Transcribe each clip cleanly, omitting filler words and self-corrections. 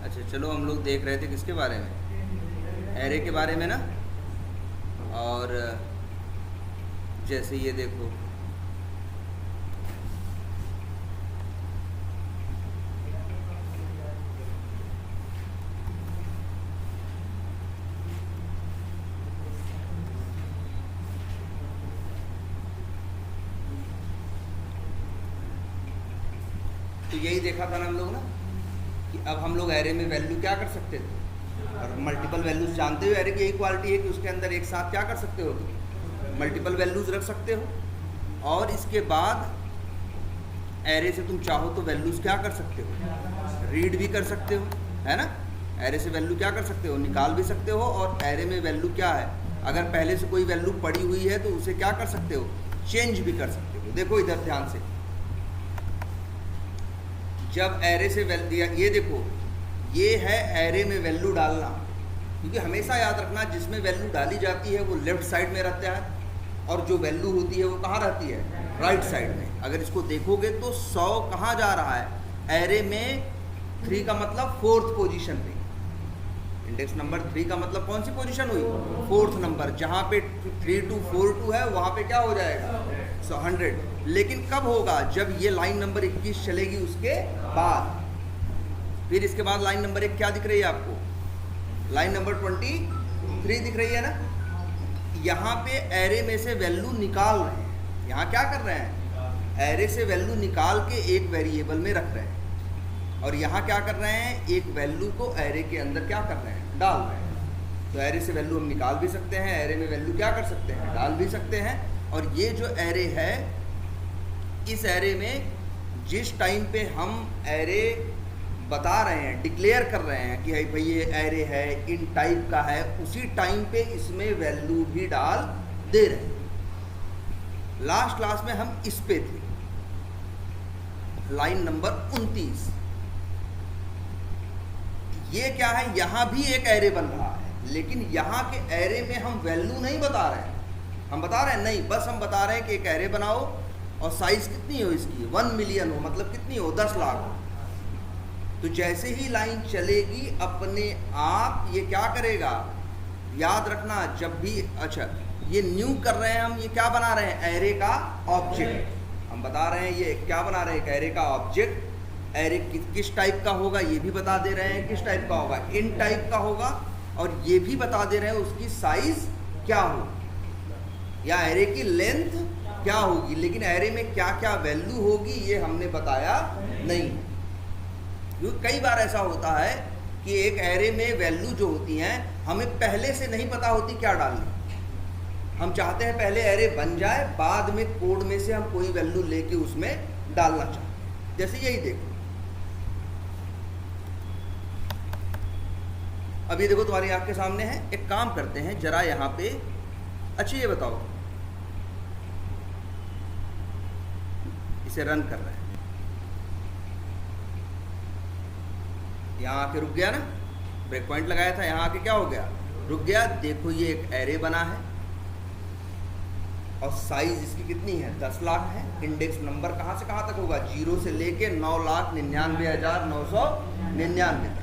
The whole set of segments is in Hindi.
अच्छा चलो, हम लोग देख रहे थे किसके बारे में, एरे के बारे में ना। और जैसे ये देखो, तो यही देखा था ना हम लोग ना कि अब हम लोग एरे में वैल्यू क्या कर सकते थे, और मल्टीपल वैल्यूज जानते हो। एरे की यही क्वालिटी है कि उसके अंदर एक साथ क्या कर सकते हो, मल्टीपल वैल्यूज रख सकते हो। और इसके बाद एरे से तुम चाहो तो वैल्यूज क्या कर सकते हो, रीड भी कर सकते हो, है ना। एरे से वैल्यू क्या कर सकते हो, निकाल भी सकते हो। और एरे में वैल्यू क्या है, अगर पहले से कोई वैल्यू पड़ी हुई है तो उसे क्या कर सकते हो, चेंज भी कर सकते हो। देखो इधर ध्यान से, जब एरे से वैल्यू, ये देखो ये है एरे में वैल्यू डालना, क्योंकि हमेशा याद रखना जिसमें वैल्यू डाली जाती है वो लेफ्ट साइड में रहता है, और जो वैल्यू होती है वो कहाँ रहती है, राइट साइड में। अगर इसको देखोगे तो 100 कहाँ जा रहा है, एरे में 3 का मतलब 4th पोजीशन पे। इंडेक्स नंबर 3 का मतलब कौन सी पोजीशन हुई, 4th नंबर। जहाँ पे 3242 है वहाँ पे क्या हो जाएगा, 100। लेकिन कब होगा, जब ये लाइन नंबर 21 चलेगी उसके बाद। फिर इसके बाद लाइन नंबर 1 क्या दिख रही है आपको, लाइन नंबर 23 दिख रही है ना। यहाँ पे एरे में से वैल्यू निकाल रहे हैं, यहाँ क्या कर रहे हैं, एरे से वैल्यू निकाल के एक वेरिएबल में रख रहे हैं। और यहाँ क्या कर रहे हैं, एक वैल्यू को एरे के अंदर क्या कर रहे हैं, डाल रहे हैं। तो एरे से वैल्यू हम निकाल भी सकते हैं, एरे में वैल्यू क्या कर सकते हैं, डाल भी सकते हैं। और ये जो एरे है, इस एरे में जिस टाइम पे हम एरे बता रहे हैं, डिक्लेयर कर रहे हैं कि भाई ये एरे है, इन टाइप का है, उसी टाइम पे इसमें वैल्यू भी डाल दे रहे हैं। लास्ट क्लास में हम इस पे थे, लाइन नंबर 29। ये क्या है, यहां भी एक एरे बन रहा है, लेकिन यहां के एरे में हम वैल्यू नहीं बता रहे हैं। हम बता रहे हैं नहीं, बस हम बता रहे हैं कि एक एरे बनाओ और साइज कितनी हो इसकी, 1 मिलियन हो, मतलब कितनी हो, 10 लाख। तो जैसे ही लाइन चलेगी अपने आप ये क्या करेगा, याद रखना जब भी, अच्छा ये न्यू कर रहे हैं हम, ये क्या बना रहे हैं, एरे का ऑब्जेक्ट। हम बता रहे हैं ये क्या बना रहे हैं, एक एरे का ऑब्जेक्ट। एरे किस टाइप का होगा ये भी बता दे रहे हैं, किस टाइप का होगा, इन टाइप का होगा। और ये भी बता दे रहे हैं उसकी साइज क्या होगी, या एरे की लेंथ क्या होगी। लेकिन एरे में क्या क्या वैल्यू होगी ये हमने बताया नहीं। क्योंकि कई बार ऐसा होता है कि एक एरे में वैल्यू जो होती हैं हमें पहले से नहीं पता होती क्या डालनी। हम चाहते हैं पहले एरे बन जाए, बाद में कोड में से हम कोई वैल्यू लेके उसमें डालना चाहते हैं। जैसे यही देखो, अब ये देखो तुम्हारी आंख के सामने है। एक काम करते हैं जरा यहाँ पे, अच्छा ये बताओ, इसे रन कर रहे हैं, यहाँ आके रुक गया ना, ब्रेक पॉइंट लगाया था, यहाँ आके क्या हो गया, रुक गया। देखो ये एक एरे बना है और साइज इसकी कितनी है, 10 लाख है। इंडेक्स नंबर कहाँ से कहाँ तक होगा, 0 से लेके 9,99,999 तक।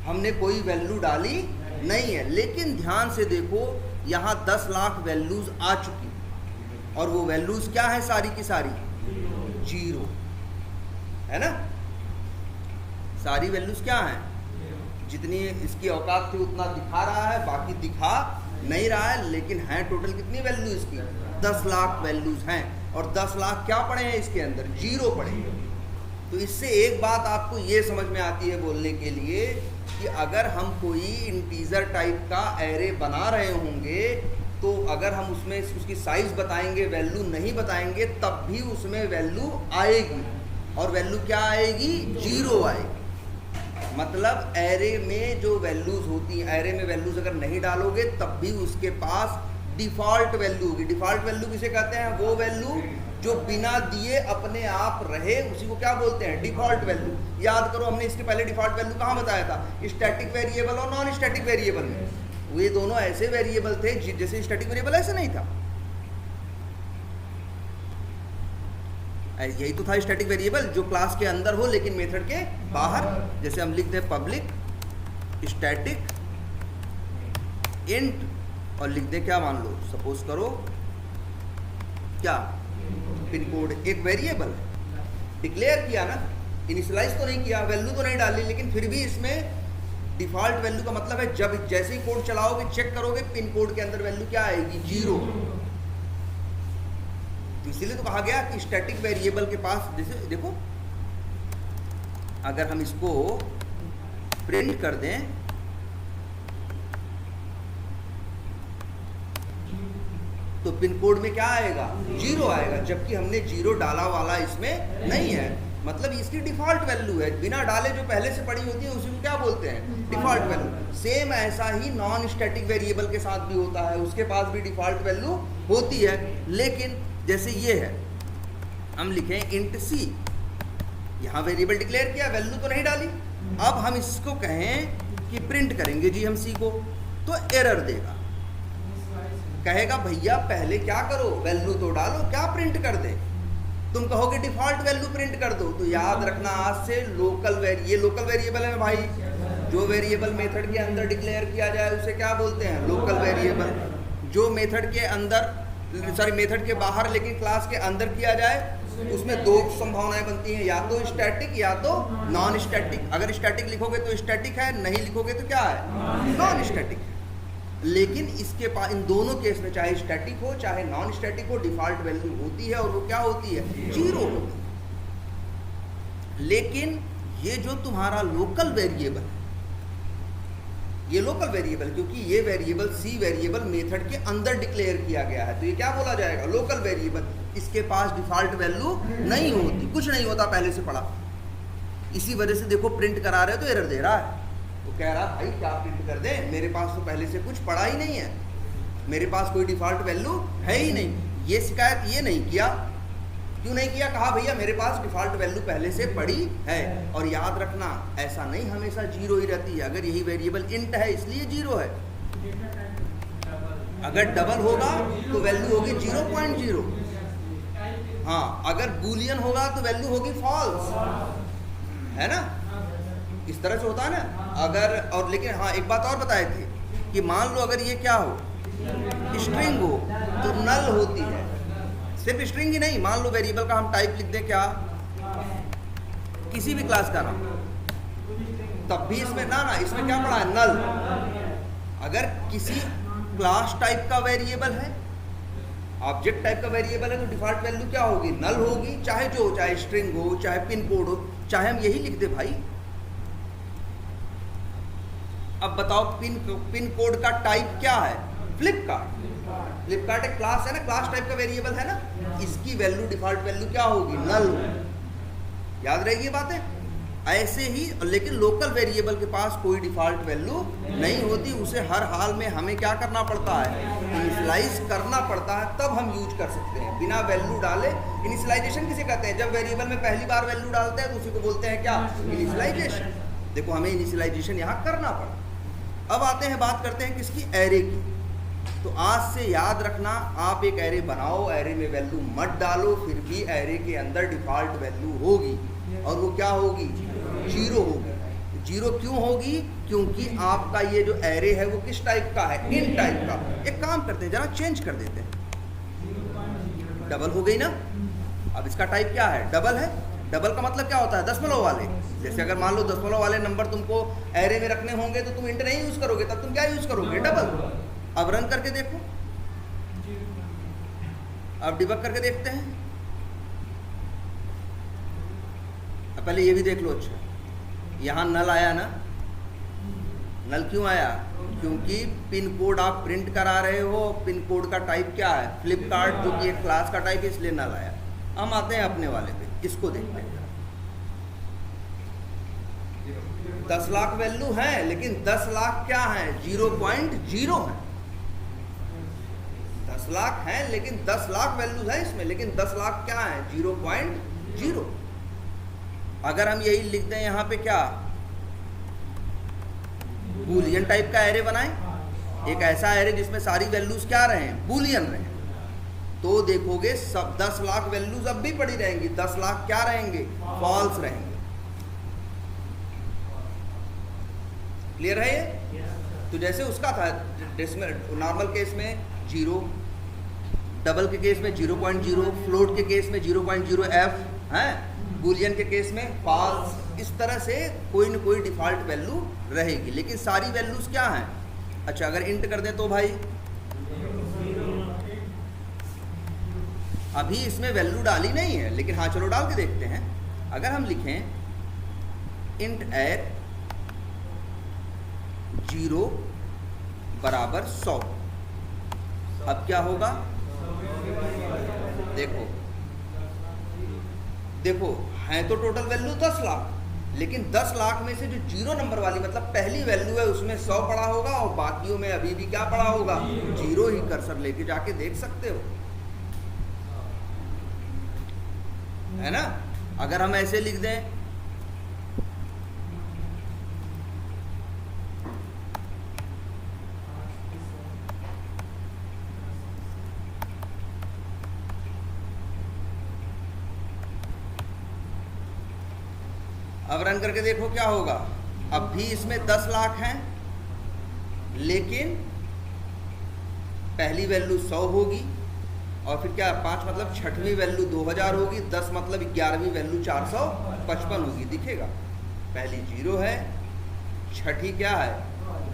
हमने कोई वैल्यू डाली नहीं है, लेकिन ध्यान से देखो यहाँ 10 लाख वैल्यूज आ चुकी, और वो वैल्यूज क्या है, सारी की सारी 0 है ना। सारी वैल्यूज क्या हैं, जितनी इसकी औकात थी उतना दिखा रहा है, बाकी दिखा नहीं रहा है। लेकिन हैं टोटल कितनी वैल्यू इसकी, 10 लाख वैल्यूज हैं। और 10 लाख क्या पड़े हैं इसके अंदर, 0 पड़े हैं। तो इससे एक बात आपको ये समझ में आती है बोलने के लिए कि अगर हम कोई इंटीजर टाइप का एरे बना रहे होंगे, तो अगर हम उसमें उसकी साइज बताएंगे, वैल्यू नहीं बताएंगे, तब भी उसमें वैल्यू आएगी। और वैल्यू क्या आएगी, 0 आएगी। मतलब एरे में जो वैल्यूज होती हैं, एरे में वैल्यूज अगर नहीं डालोगे तब भी उसके पास डिफ़ॉल्ट वैल्यू होगी। डिफ़ॉल्ट वैल्यू किसे कहते हैं, वो वैल्यू जो बिना दिए अपने आप रहे, उसी को क्या बोलते हैं, डिफ़ॉल्ट वैल्यू। याद करो हमने इसके पहले डिफ़ॉल्ट वैल्यू कहाँ बताया था, स्टैटिक वेरिएबल और नॉन स्टैटिक वेरिएबल में। वे दोनों ऐसे वेरिएबल थे जैसे स्टैटिक वेरिएबल ऐसे नहीं था। यही तो था स्टैटिक वेरिएबल, जो क्लास के अंदर हो लेकिन मेथड के बाहर। जैसे हम लिख दें पब्लिक स्टैटिक इंट और लिख दें क्या, मान लो सपोज करो क्या, पिन कोड। एक वेरिएबल डिक्लेयर किया ना, इनिशियलाइज तो नहीं किया, वैल्यू तो नहीं डाली, लेकिन फिर भी इसमें डिफॉल्ट वैल्यू का मतलब है जब जैसे ही कोड चलाओगे चेक करोगे पिन कोड के अंदर वैल्यू क्या आएगी, 0। तो इसीलिए तो कहा गया कि स्टैटिक वेरिएबल के पास, जैसे देखो अगर हम इसको प्रिंट कर दें तो पिन कोड में क्या आएगा, 0 आएगा, जबकि हमने 0 डाला वाला इसमें नहीं है। मतलब इसकी डिफॉल्ट वैल्यू है, बिना डाले जो पहले से पड़ी होती है उसी को क्या बोलते हैं, डिफॉल्ट वैल्यू। सेम ऐसा ही नॉन स्टैटिक वेरिएबल के साथ भी होता है, उसके पास भी डिफॉल्ट वैल्यू होती है। लेकिन जैसे ये है, हम लिखें इंट सी, यहाँ वेरिएबल डिक्लेयर किया, वैल्यू तो नहीं डाली। अब हम इसको कहें कि प्रिंट करेंगे जी हम सी को, तो एरर देगा, कहेगा भैया पहले क्या करो, वैल्यू तो डालो, क्या प्रिंट कर दे। तुम कहोगे डिफॉल्ट वैल्यू प्रिंट कर दो, तो याद रखना आज से ये लोकल वेरिएबल है भाई। जो वेरिएबल मेथड के अंदर डिक्लेयर किया जाए उसे क्या बोलते हैं, लोकल वेरिएबल। जो मेथड के अंदर, सॉरी मेथड के बाहर लेकिन क्लास के अंदर किया जाए उसमें दो संभावनाएं बनती हैं, या तो स्टैटिक या तो नॉन स्टैटिक। अगर स्टैटिक लिखोगे तो स्टैटिक है, नहीं लिखोगे तो क्या है, नॉन स्टैटिक। लेकिन इसके पास इन दोनों केस में चाहे स्टैटिक हो चाहे नॉन स्टैटिक हो, डिफॉल्ट वैल्यू होती है, और वो क्या होती है, 0 होती है। लेकिन ये जो तुम्हारा लोकल वेरिएबल है, ये लोकल वेरिएबल, क्योंकि ये वेरिएबल सी वेरिएबल मेथड के अंदर डिक्लेयर किया गया है, तो ये क्या बोला जाएगा, लोकल वेरिएबल। इसके पास डिफॉल्ट वैल्यू नहीं होती, कुछ नहीं होता, पहले से पड़ा। इसी वजह से देखो प्रिंट करा रहे हो तो एरर दे रहा है। वो कह रहा भाई क्या प्रिंट कर दे, मेरे पास तो पहले से कुछ पड़ा ही नहीं है, मेरे पास कोई डिफॉल्ट वैल्यू है ही नहीं। ये शिकायत ये नहीं किया, क्यों नहीं किया, कहा भैया मेरे पास डिफॉल्ट वैल्यू पहले से पड़ी है। और याद रखना ऐसा नहीं हमेशा 0 ही रहती है। अगर यही वेरिएबल इंट है इसलिए 0 है, अगर डबल होगा तो वैल्यू होगी 0.0। हाँ, अगर बूलियन होगा तो वैल्यू होगी फॉल्स, है ना, इस तरह से होता है ना। अगर और लेकिन हाँ एक बात और बताए थे कि मान लो अगर ये क्या हो, स्ट्रिंग हो, तो नल होती है। सिर्फ स्ट्रिंग ही नहीं, मान लो वेरिएबल का हम टाइप लिख दें क्या, किसी भी क्लास का नाम, तब भी इसमें ना इसमें क्या पड़ा है, नल। अगर किसी क्लास टाइप का वेरिएबल है, ऑब्जेक्ट टाइप का वेरिएबल है, तो डिफॉल्ट वैल्यू क्या होगी, नल होगी, चाहे जो, चाहे स्ट्रिंग हो, चाहे पिन कोड हो, चाहे हम यही लिख दे भाई। अब बताओ पिन कोड का टाइप क्या है, फ्लिपकार्ट। फ्लिपकार्ट एक क्लास है ना, क्लास टाइप का वेरिएबल है ना, इसकी वैल्यू डिफॉल्ट वैल्यू क्या होगी, नल होगी। याद रहेगी ये बातें। ऐसे ही लेकिन लोकल वेरिएबल के पास कोई डिफॉल्ट वैल्यू नहीं होती, उसे हर हाल में हमें क्या करना पड़ता है, इनिशियलाइज करना पड़ता है, तब हम यूज कर सकते हैं बिना वैल्यू डाले। इनिशियलाइजेशन किसे कहते हैं, जब वेरिएबल में पहली बार वैल्यू डालते हैं तो उसी को बोलते हैं क्या, इनिशियलाइजेशन। देखो हमें इनिशियलाइजेशन यहाँ करना पड़ा। अब आते हैं, बात करते हैं किसकी, एरे की। तो आज से याद रखना, आप एक एरे बनाओ, एरे में वैल्यू मत डालो, फिर भी एरे के अंदर डिफॉल्ट वैल्यू होगी, और वो क्या होगी, 0 होगी। 0 क्यों होगी, क्योंकि आपका ये जो एरे है वो किस टाइप का है, इन टाइप का। एक काम करते हैं, जरा चेंज कर देते हैं, डबल हो गई ना। अब इसका टाइप क्या है, डबल है। डबल का मतलब क्या होता है, दशमलव वाले। जैसे अगर मान लो दशमलव वाले नंबर तुमको एरे में रखने होंगे तो तुम इंट नहीं यूज करोगे, तब तुम क्या यूज करोगे, डबल। अब रन करके देखो, अब डिबग करके देखते हैं। अब पहले ये भी देख लो, अच्छा यहाँ नल आया ना, नल क्यों आया, क्योंकि पिन कोड आप प्रिंट करा रहे हो, पिन कोड का टाइप क्या है, फ्लिपकार्ट, जो कि एक क्लास का टाइप है, इसलिए नल आया। हम आते हैं अपने वाले पे, इसको देखते हैं। 10 लाख वैल्यू है, लेकिन 10 लाख क्या है, 0.0 है। 10 लाख है लेकिन 10 लाख वैल्यू है इसमें, लेकिन 10 लाख क्या है, 0.0। अगर हम यही लिख दें यहाँ पे क्या, बूलियन टाइप का एरे बनाएं, एक ऐसा एरे जिसमें सारी वैल्यूज क्या रहे, बूलियन रहे, तो देखोगे सब 10 लाख वैल्यूज अब भी पड़ी रहेंगी, 10 लाख क्या रहेंगे, फॉल्स रहेंगे। क्लियर है ये? तो जैसे उसका था नॉर्मल केस में 0, डबल के केस में 0.0, फ्लोट के केस में 0.0f है, बूलियन के केस में फॉल्स। इस तरह से कोई न कोई डिफॉल्ट वैल्यू रहेगी, लेकिन सारी वैल्यूज क्या हैं? अच्छा, अगर इंट कर दें तो भाई अभी इसमें वैल्यू डाली नहीं है, लेकिन हाँ चलो डाल के देखते हैं। अगर हम लिखें इंट एर 0 बराबर 100, अब क्या होगा? देखो है तो टोटल वैल्यू 10 लाख, लेकिन 10 लाख में से जो 0 नंबर वाली मतलब पहली वैल्यू है उसमें 100 पड़ा होगा, और बाकियों में अभी भी क्या पड़ा होगा? 0 ही। कर्सर लेके जाके देख सकते हो, है ना? अगर हम ऐसे लिख दें अब रन करके देखो क्या होगा। अब भी इसमें 10 लाख हैं, लेकिन पहली वैल्यू 100 होगी, और फिर क्या 5 मतलब छठवीं वैल्यू 2000 होगी, 10 मतलब 11वीं वैल्यू 455 होगी। दिखेगा पहली 0 है, छठी क्या है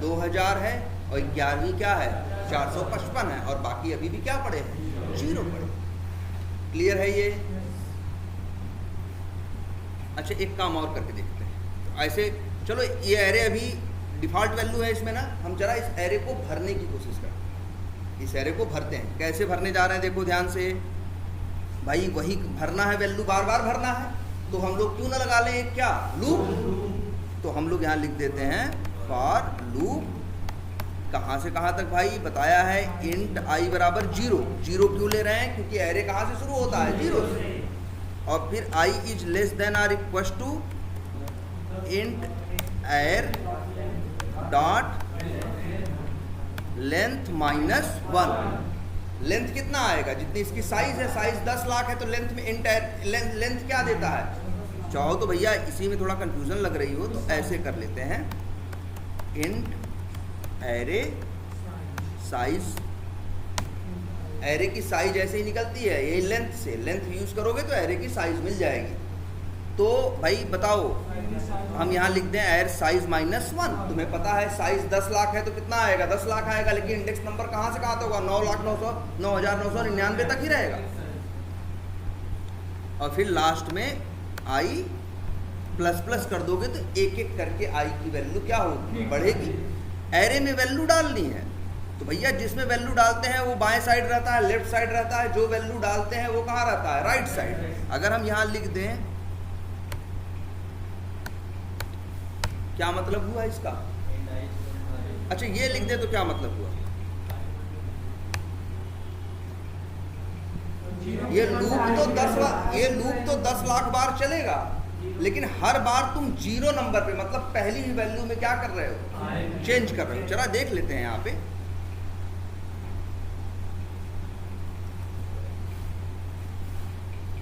2000 है, और 11वीं क्या है 455 है, और बाकी अभी भी क्या पड़े हैं 0 पड़े। क्लियर है ये? अच्छा, एक काम और करके देखते हैं। तो ऐसे चलो, ये एरे अभी डिफ़ॉल्ट वैल्यू है इसमें ना, हम जरा इस एरे को भरने की कोशिश करते हैं। इस एरे को भरते हैं। कैसे भरने जा रहे हैं देखो ध्यान से भाई, वही भरना है, वैल्यू बार बार भरना है, तो हम लोग क्यों ना लगा लें एक क्या लूप। तो हम लोग यहाँ लिख देते हैं फॉर लूप, कहाँ से कहाँ तक भाई बताया है, इंट आई बराबर 0। 0 क्यों ले रहे हैं? क्योंकि एरे कहाँ से शुरू होता है 0 से, और फिर i is less than or equal to int arr dot length -1। Length कितना आएगा? जितनी इसकी साइज है, साइज 10 लाख है, तो लेंथ में इंट एर लेंथ क्या देता है? चाहो तो भैया इसी में थोड़ा कंफ्यूजन लग रही हो तो ऐसे कर लेते हैं, इंट एरे साइज। एरे की साइज ऐसे ही निकलती है, यही लेंथ से, लेंथ यूज करोगे तो एरे की साइज मिल जाएगी। तो भाई बताओ, हम यहाँ लिख दें एर साइज -1। तुम्हें पता है साइज 10 लाख है तो कितना आएगा? 10 लाख आएगा, लेकिन इंडेक्स नंबर कहाँ से कहाँ तक होगा? 9,999,99 तक ही रहेगा। और फिर लास्ट में आई प्लस कर दोगे तो एक एक करके आई की वैल्यू क्या होगी? बढ़ेगी। एरे में वैल्यू डालनी है तो भैया जिसमें वैल्यू डालते हैं वो बाएं साइड रहता है, लेफ्ट साइड रहता है, जो वैल्यू डालते हैं वो कहाँ रहता है? Right side. अगर हम यहाँ लिख दें, क्या मतलब हुआ इसका? अच्छा, ये लिख दे तो क्या मतलब हुआ? ये लूप तो 10 लाख बार चलेगा, लेकिन हर बार तुम 0 नंबर पे मतलब पहली ही वैल्यू में क्या कर रहे हो? चेंज कर रहे हो। जरा देख लेते हैं यहाँ पे,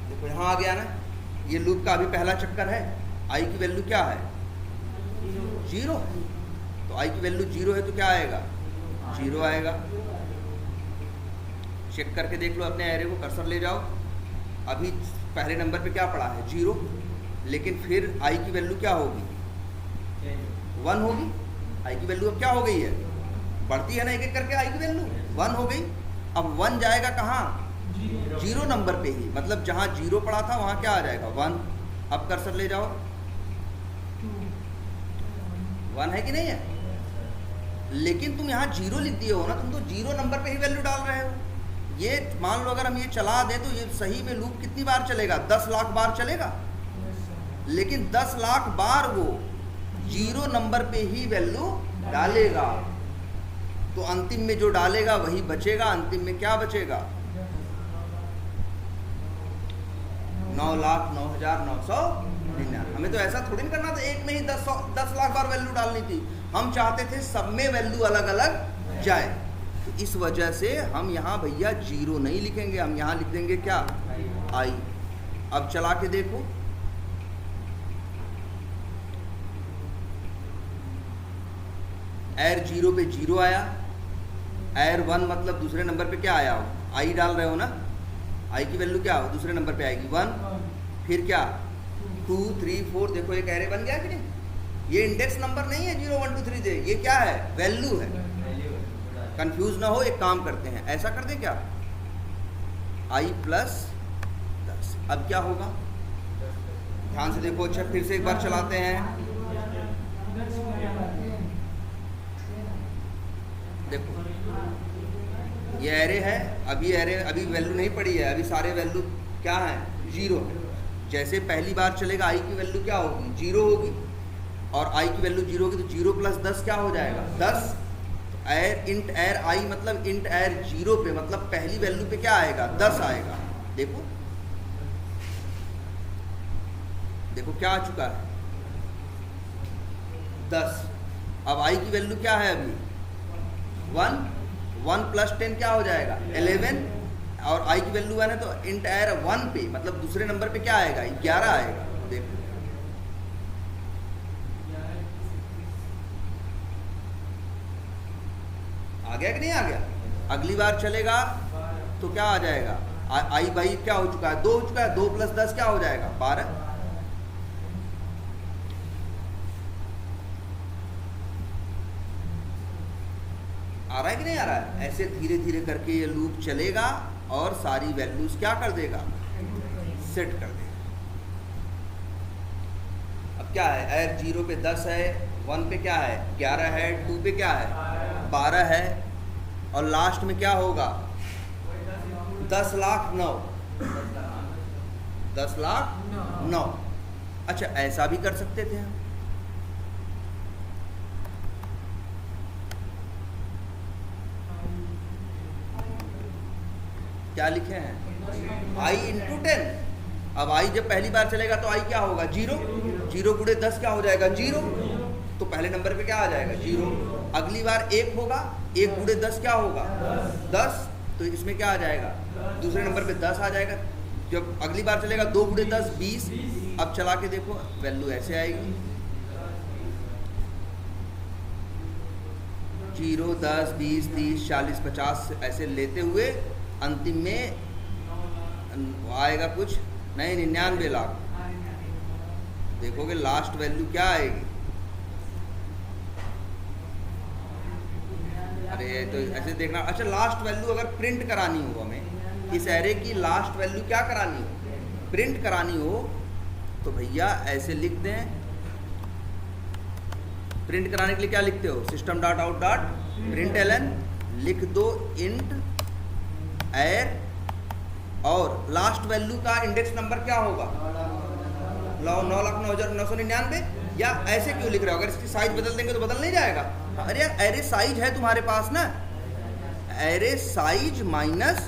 देखो यहाँ आ गया ना, ये लूप का अभी पहला चक्कर है। आई की वैल्यू क्या है? 0। तो आई की वैल्यू 0 है तो क्या आएगा? 0 आएगा। चेक करके देख लो अपने एरे को, कर्सर ले जाओ। अभी पहले नंबर पे क्या पड़ा है? 0, लेकिन फिर आई की वैल्यू क्या होगी? 1 होगी। आई की वैल्यू अब क्या हो गई है? बढ़ती है ना एक एक करके, आई की वैल्यू 1 हो गई। अब 1 जाएगा कहाँ? 0 नंबर पे ही, मतलब जहाँ 0 पड़ा था वहाँ क्या आ जाएगा? 1। अब कर्सर ले जाओ, 1 है कि नहीं है? लेकिन तुम यहाँ 0 लिख दिए हो ना, तुम तो 0 नंबर पे ही वैल्यू डाल रहे हो। ये मान लो अगर हम ये चला दें तो ये सही में लूप कितनी बार चलेगा? 10 लाख बार चलेगा, लेकिन 10 लाख बार वो 0 नंबर पे ही वैल्यू डालेगा। तो अंतिम में जो डालेगा वही बचेगा। अंतिम में क्या बचेगा? 9,09,999। हमें तो ऐसा थोड़ी नहीं करना था एक में ही 10 लाख बार वैल्यू डालनी थी। हम चाहते थे सब में वैल्यू अलग अलग जाए। तो इस वजह से हम यहाँ भैया 0 नहीं लिखेंगे, हम यहाँ लिख देंगे क्या, आई। अब चला के देखो, एर 0 पे 0 आया, एर 1 मतलब दूसरे नंबर पे क्या आया हो, आई डाल रहे हो ना, आई की वैल्यू क्या हो दूसरे नंबर पे आएगी 1, फिर क्या 2 3 4, देखो एक एरे बन गया कि नहीं। ये इंडेक्स नंबर नहीं है 0 1 2 3 दे, ये क्या है, वैल्यू है। कंफ्यूज ना हो, एक काम करते हैं, ऐसा कर दे क्या, आई प्लस 10। अब क्या होगा, ध्यान से देखो, अच्छा फिर से एक बार चलाते हैं, देखो ये एरे है, अभी एरे अभी वैल्यू नहीं पड़ी है, अभी सारे वैल्यू क्या है, 0 है। जैसे पहली बार चलेगा आई की वैल्यू क्या होगी, 0 होगी, और आई की वैल्यू 0 होगी, तो 0 प्लस 10 क्या हो जाएगा, 10। एर इंट एर आई मतलब इंट एर 0 पे, मतलब पहली वैल्यू पे क्या आएगा, 10 आएगा। देखो देखो क्या आ चुका है, 10। अब आई की वैल्यू क्या है अभी 1, 1 प्लस 10 क्या हो जाएगा 11, और आई की वैल्यू 1 है तो इंट एर 1 पे, मतलब दूसरे नंबर पे क्या आएगा 11 आएगा। देखो आ गया कि नहीं आ गया। अगली बार चलेगा तो क्या आ जाएगा, आई बाई क्या हो चुका है, 2 हो चुका है, 2 प्लस 10 क्या हो जाएगा 12। आ रहा है कि नहीं आ रहा है। ऐसे धीरे धीरे करके ये लूप चलेगा और सारी वैल्यूज क्या कर देगा, सेट कर देगा। अब क्या है, एर 0 पे 10 है, 1 पे क्या है 11 है, 2 पे क्या है 12 है, और लास्ट में क्या होगा 10 लाख 9, 10 लाख 9। अच्छा ऐसा भी कर सकते थे हम, क्या लिखे हैं आई इंटू 10। अब आई जब पहली बार चलेगा तो आई क्या होगा 0, 0 गुणे 10 क्या हो जाएगा 0, तो पहले नंबर पे क्या आ जाएगा 0। अगली बार 1 होगा, 1 गुणे 10 क्या होगा 10, तो इसमें क्या आ जाएगा दूसरे नंबर पे 10 आ जाएगा। जब अगली बार चलेगा 2 गुणे 10 20। अब चला के देखो वैल्यू ऐसे आएगी 0 10 20 30 40 50 ऐसे लेते हुए अंतिम में आएगा कुछ नहीं 99 लाख। देखोगे लास्ट वैल्यू क्या आएगी, अरे तो ऐसे देखना। अच्छा लास्ट वैल्यू अगर प्रिंट करानी हो, हमें इस एरे की लास्ट वैल्यू क्या करानी हो, प्रिंट करानी हो, तो भैया ऐसे लिख दें। प्रिंट कराने के लिए क्या लिखते हो, system dot out dot println लिख दो इंट एर, और लास्ट वैल्यू का इंडेक्स नंबर क्या होगा 9,09,999। या ऐसे क्यों लिख रहे हो, अगर इसकी साइज बदल देंगे तो बदल नहीं जाएगा। अरे यार एरे साइज है तुम्हारे पास ना, एरे साइज माइनस,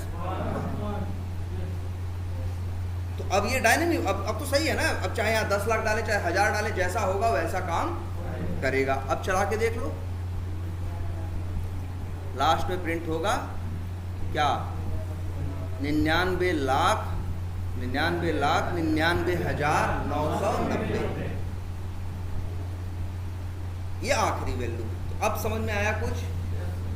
तो अब ये डायनेमिक अब तो सही है ना। अब चाहे यहाँ 10 लाख डाले चाहे 1000 डाले, जैसा होगा वैसा काम करेगा। अब चला के देख लो, लास्ट में प्रिंट होगा क्या 99,99,99,990। ये आखिरी वैल्यू। तो अब समझ में आया कुछ।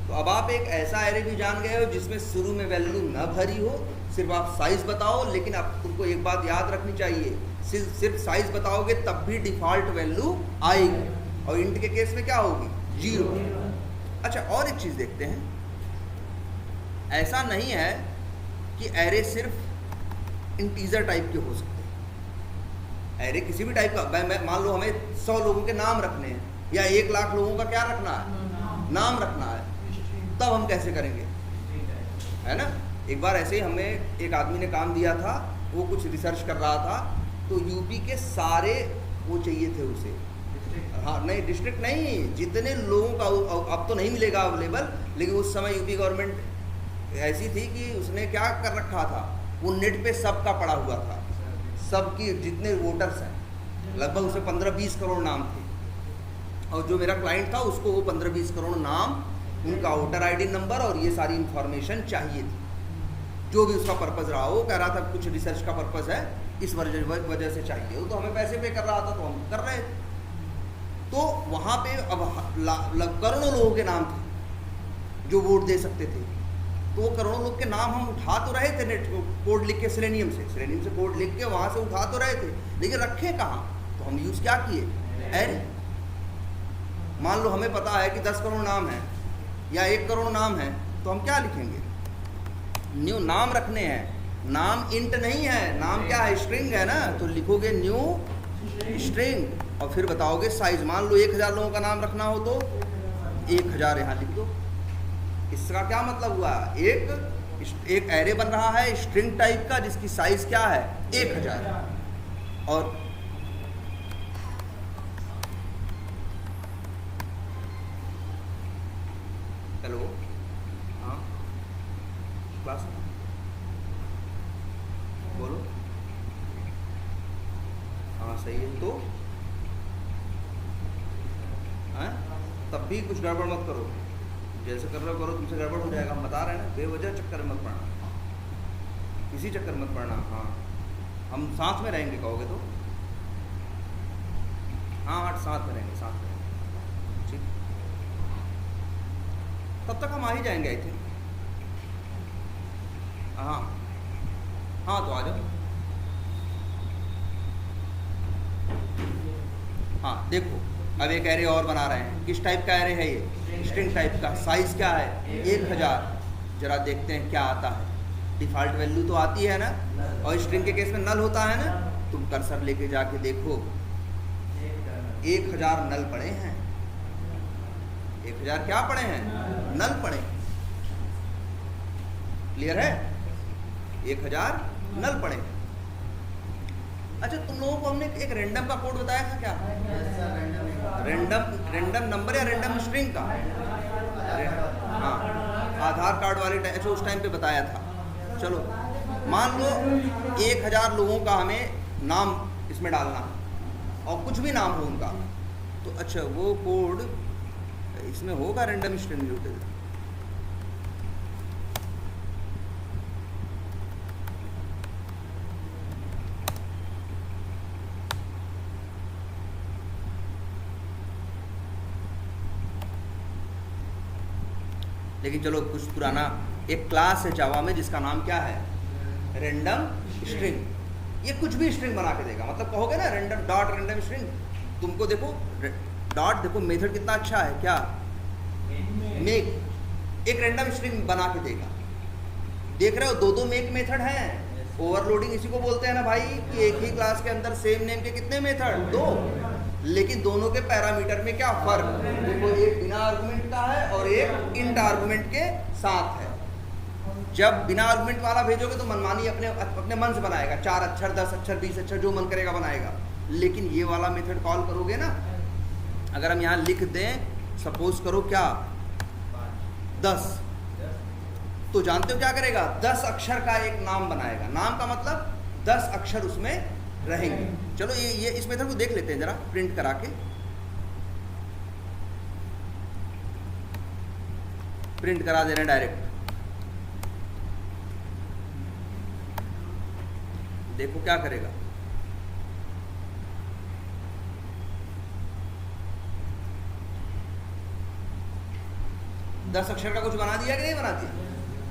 तो अब आप एक ऐसा एरे भी जान गए हो जिसमें शुरू में वैल्यू न भरी हो, सिर्फ आप साइज बताओ। लेकिन आप तुमको एक बात याद रखनी चाहिए, सिर्फ साइज बताओगे तब भी डिफॉल्ट वैल्यू आएगी, और इंट के केस में क्या होगी 0। अच्छा और एक चीज़ देखते हैं, ऐसा नहीं है कि एरे सिर्फ इंटीजर टाइप के हो सकते हैं। एरे किसी भी टाइप का, मान लो हमें 100 लोगों के नाम रखने हैं या 1 लाख लोगों का क्या रखना है, नाम रखना है, तब हम कैसे करेंगे, है ना। एक बार ऐसे ही हमें एक आदमी ने काम दिया था, वो कुछ रिसर्च कर रहा था, तो यूपी के सारे वो चाहिए थे उसे, हाँ नहीं डिस्ट्रिक्ट नहीं, जितने लोगों का, अब तो नहीं मिलेगा अवेलेबल, लेकिन उस समय यूपी गवर्नमेंट ऐसी थी कि उसने क्या कर रखा था, वो नेट पे सबका पड़ा हुआ था, सबकी जितने वोटर्स हैं, लगभग उसे 15-20 करोड़ नाम थे, और जो मेरा क्लाइंट था उसको वो 15-20 करोड़ नाम उनका वोटर आईडी नंबर और ये सारी इंफॉर्मेशन चाहिए थी, जो भी उसका पर्पज़ रहा हो। कह रहा था कुछ रिसर्च का पर्पज़ है, इस वजह से चाहिए हो, तो हमें पैसे पे कर रहा था तो हम कर रहे थे। तो वहाँ पे अब करोड़ों लोगों के नाम थे जो वोट दे सकते थे, तो वो करोड़ों लोग के नाम हम उठा तो रहे थे नेट कोड लिख के, सेलेनियम से कोड लिख के वहाँ से उठा तो रहे थे, लेकिन रखे कहाँ? तो हम यूज़ क्या किए? एरे। मान लो हमें पता है कि 10 करोड़ नाम है या 1 करोड़ नाम है, तो हम क्या लिखेंगे? न्यू नाम रखने हैं, नाम इंट नहीं है, नाम क्या है? स्ट्रिंग है ना, तो लिखोगे न्यू स्ट्रिंग और फिर बताओगे साइज। मान लो 1000 लोगों का नाम रखना हो तो 1000 यहाँ लिख दो। इसका क्या मतलब हुआ? एक एरे बन रहा है स्ट्रिंग टाइप का जिसकी साइज क्या है? 1000। और हेलो, हाँ क्लास बोलो। हाँ सही है। तो हाँ तब भी कुछ गड़बड़ मत करो, जैसे कर रहे हो करो, तुमसे गड़बड़ हो जाएगा। हम बता रहे हैं ना, बेवजह चक्कर मत पड़ना, किसी चक्कर मत पड़ना। हाँ हम साथ में रहेंगे कहोगे तो, हाँ साथ में रहेंगे, साथ में ठीक। तब तक हम आ ही जाएंगे आई थिंक। हाँ हाँ तो आ जाओ। हाँ देखो, अब एक एरे और बना रहे हैं। किस टाइप का एरे है ये? स्ट्रिंग टाइप का। साइज क्या है? 1000। जरा देखते हैं क्या आता है। डिफ़ॉल्ट वैल्यू तो आती है ना, और स्ट्रिंग के केस में नल होता है ना। तुम कर्सर लेके जाके देखो, 1000 नल पड़े हैं। 1000 क्या पड़े हैं? नल पड़े। क्लियर है? 1000 नल पड़े। अच्छा, तुम लोगों को हमने एक रैंडम का कोड बताया था क्या? रैंडम नंबर या रैंडम स्ट्रिंग का? हाँ, आधार कार्ड वाले टाइम, अच्छा उस टाइम पे बताया था। चलो मान लो 1000 लोगों का हमें नाम इसमें डालना और कुछ भी नाम हो उनका, तो अच्छा वो कोड इसमें होगा रैंडम स्ट्रिंग यूटिल। लेकिन चलो कुछ पुराना एक क्लास है जावा में जिसका नाम क्या है? Random string. ये कुछ भी स्ट्रिंग बना के देगा। मतलब कहोगे ना रैंडम डॉट रैंडम स्ट्रिंग, तुमको देखो डॉट, देखो मेथड कितना अच्छा है, क्या मेक, एक रैंडम स्ट्रिंग बना के देगा। देख रहे हो, दो मेक मेथड हैं। ओवरलोडिंग इसी को बोलते हैं ना भाई, कि एक ही क्लास के अंदर सेम नेम के कितने मेथड? 2, लेकिन दोनों के पैरामीटर में क्या फर्क? देखो एक बिना आर्गुमेंट का है और एक इंट आर्गुमेंट के साथ है। जब बिना आर्गुमेंट वाला भेजोगे तो मनमानी अपने मन से बनाएगा, 4 अक्षर 10 अक्षर 20 अक्षर जो मन करेगा बनाएगा। लेकिन ये वाला मेथड कॉल करोगे ना, अगर हम यहाँ लिख दें सपोज करो क्या 10, तो जानते हो क्या करेगा? 10 अक्षर का एक नाम बनाएगा। नाम का मतलब 10 अक्षर उसमें रहेंगे। चलो ये इस मेथड को देख लेते हैं जरा, प्रिंट करा के। प्रिंट करा दे रहे हैं डायरेक्ट। देखो क्या करेगा। दस अक्षर का कुछ बना दिया कि नहीं बना दिया?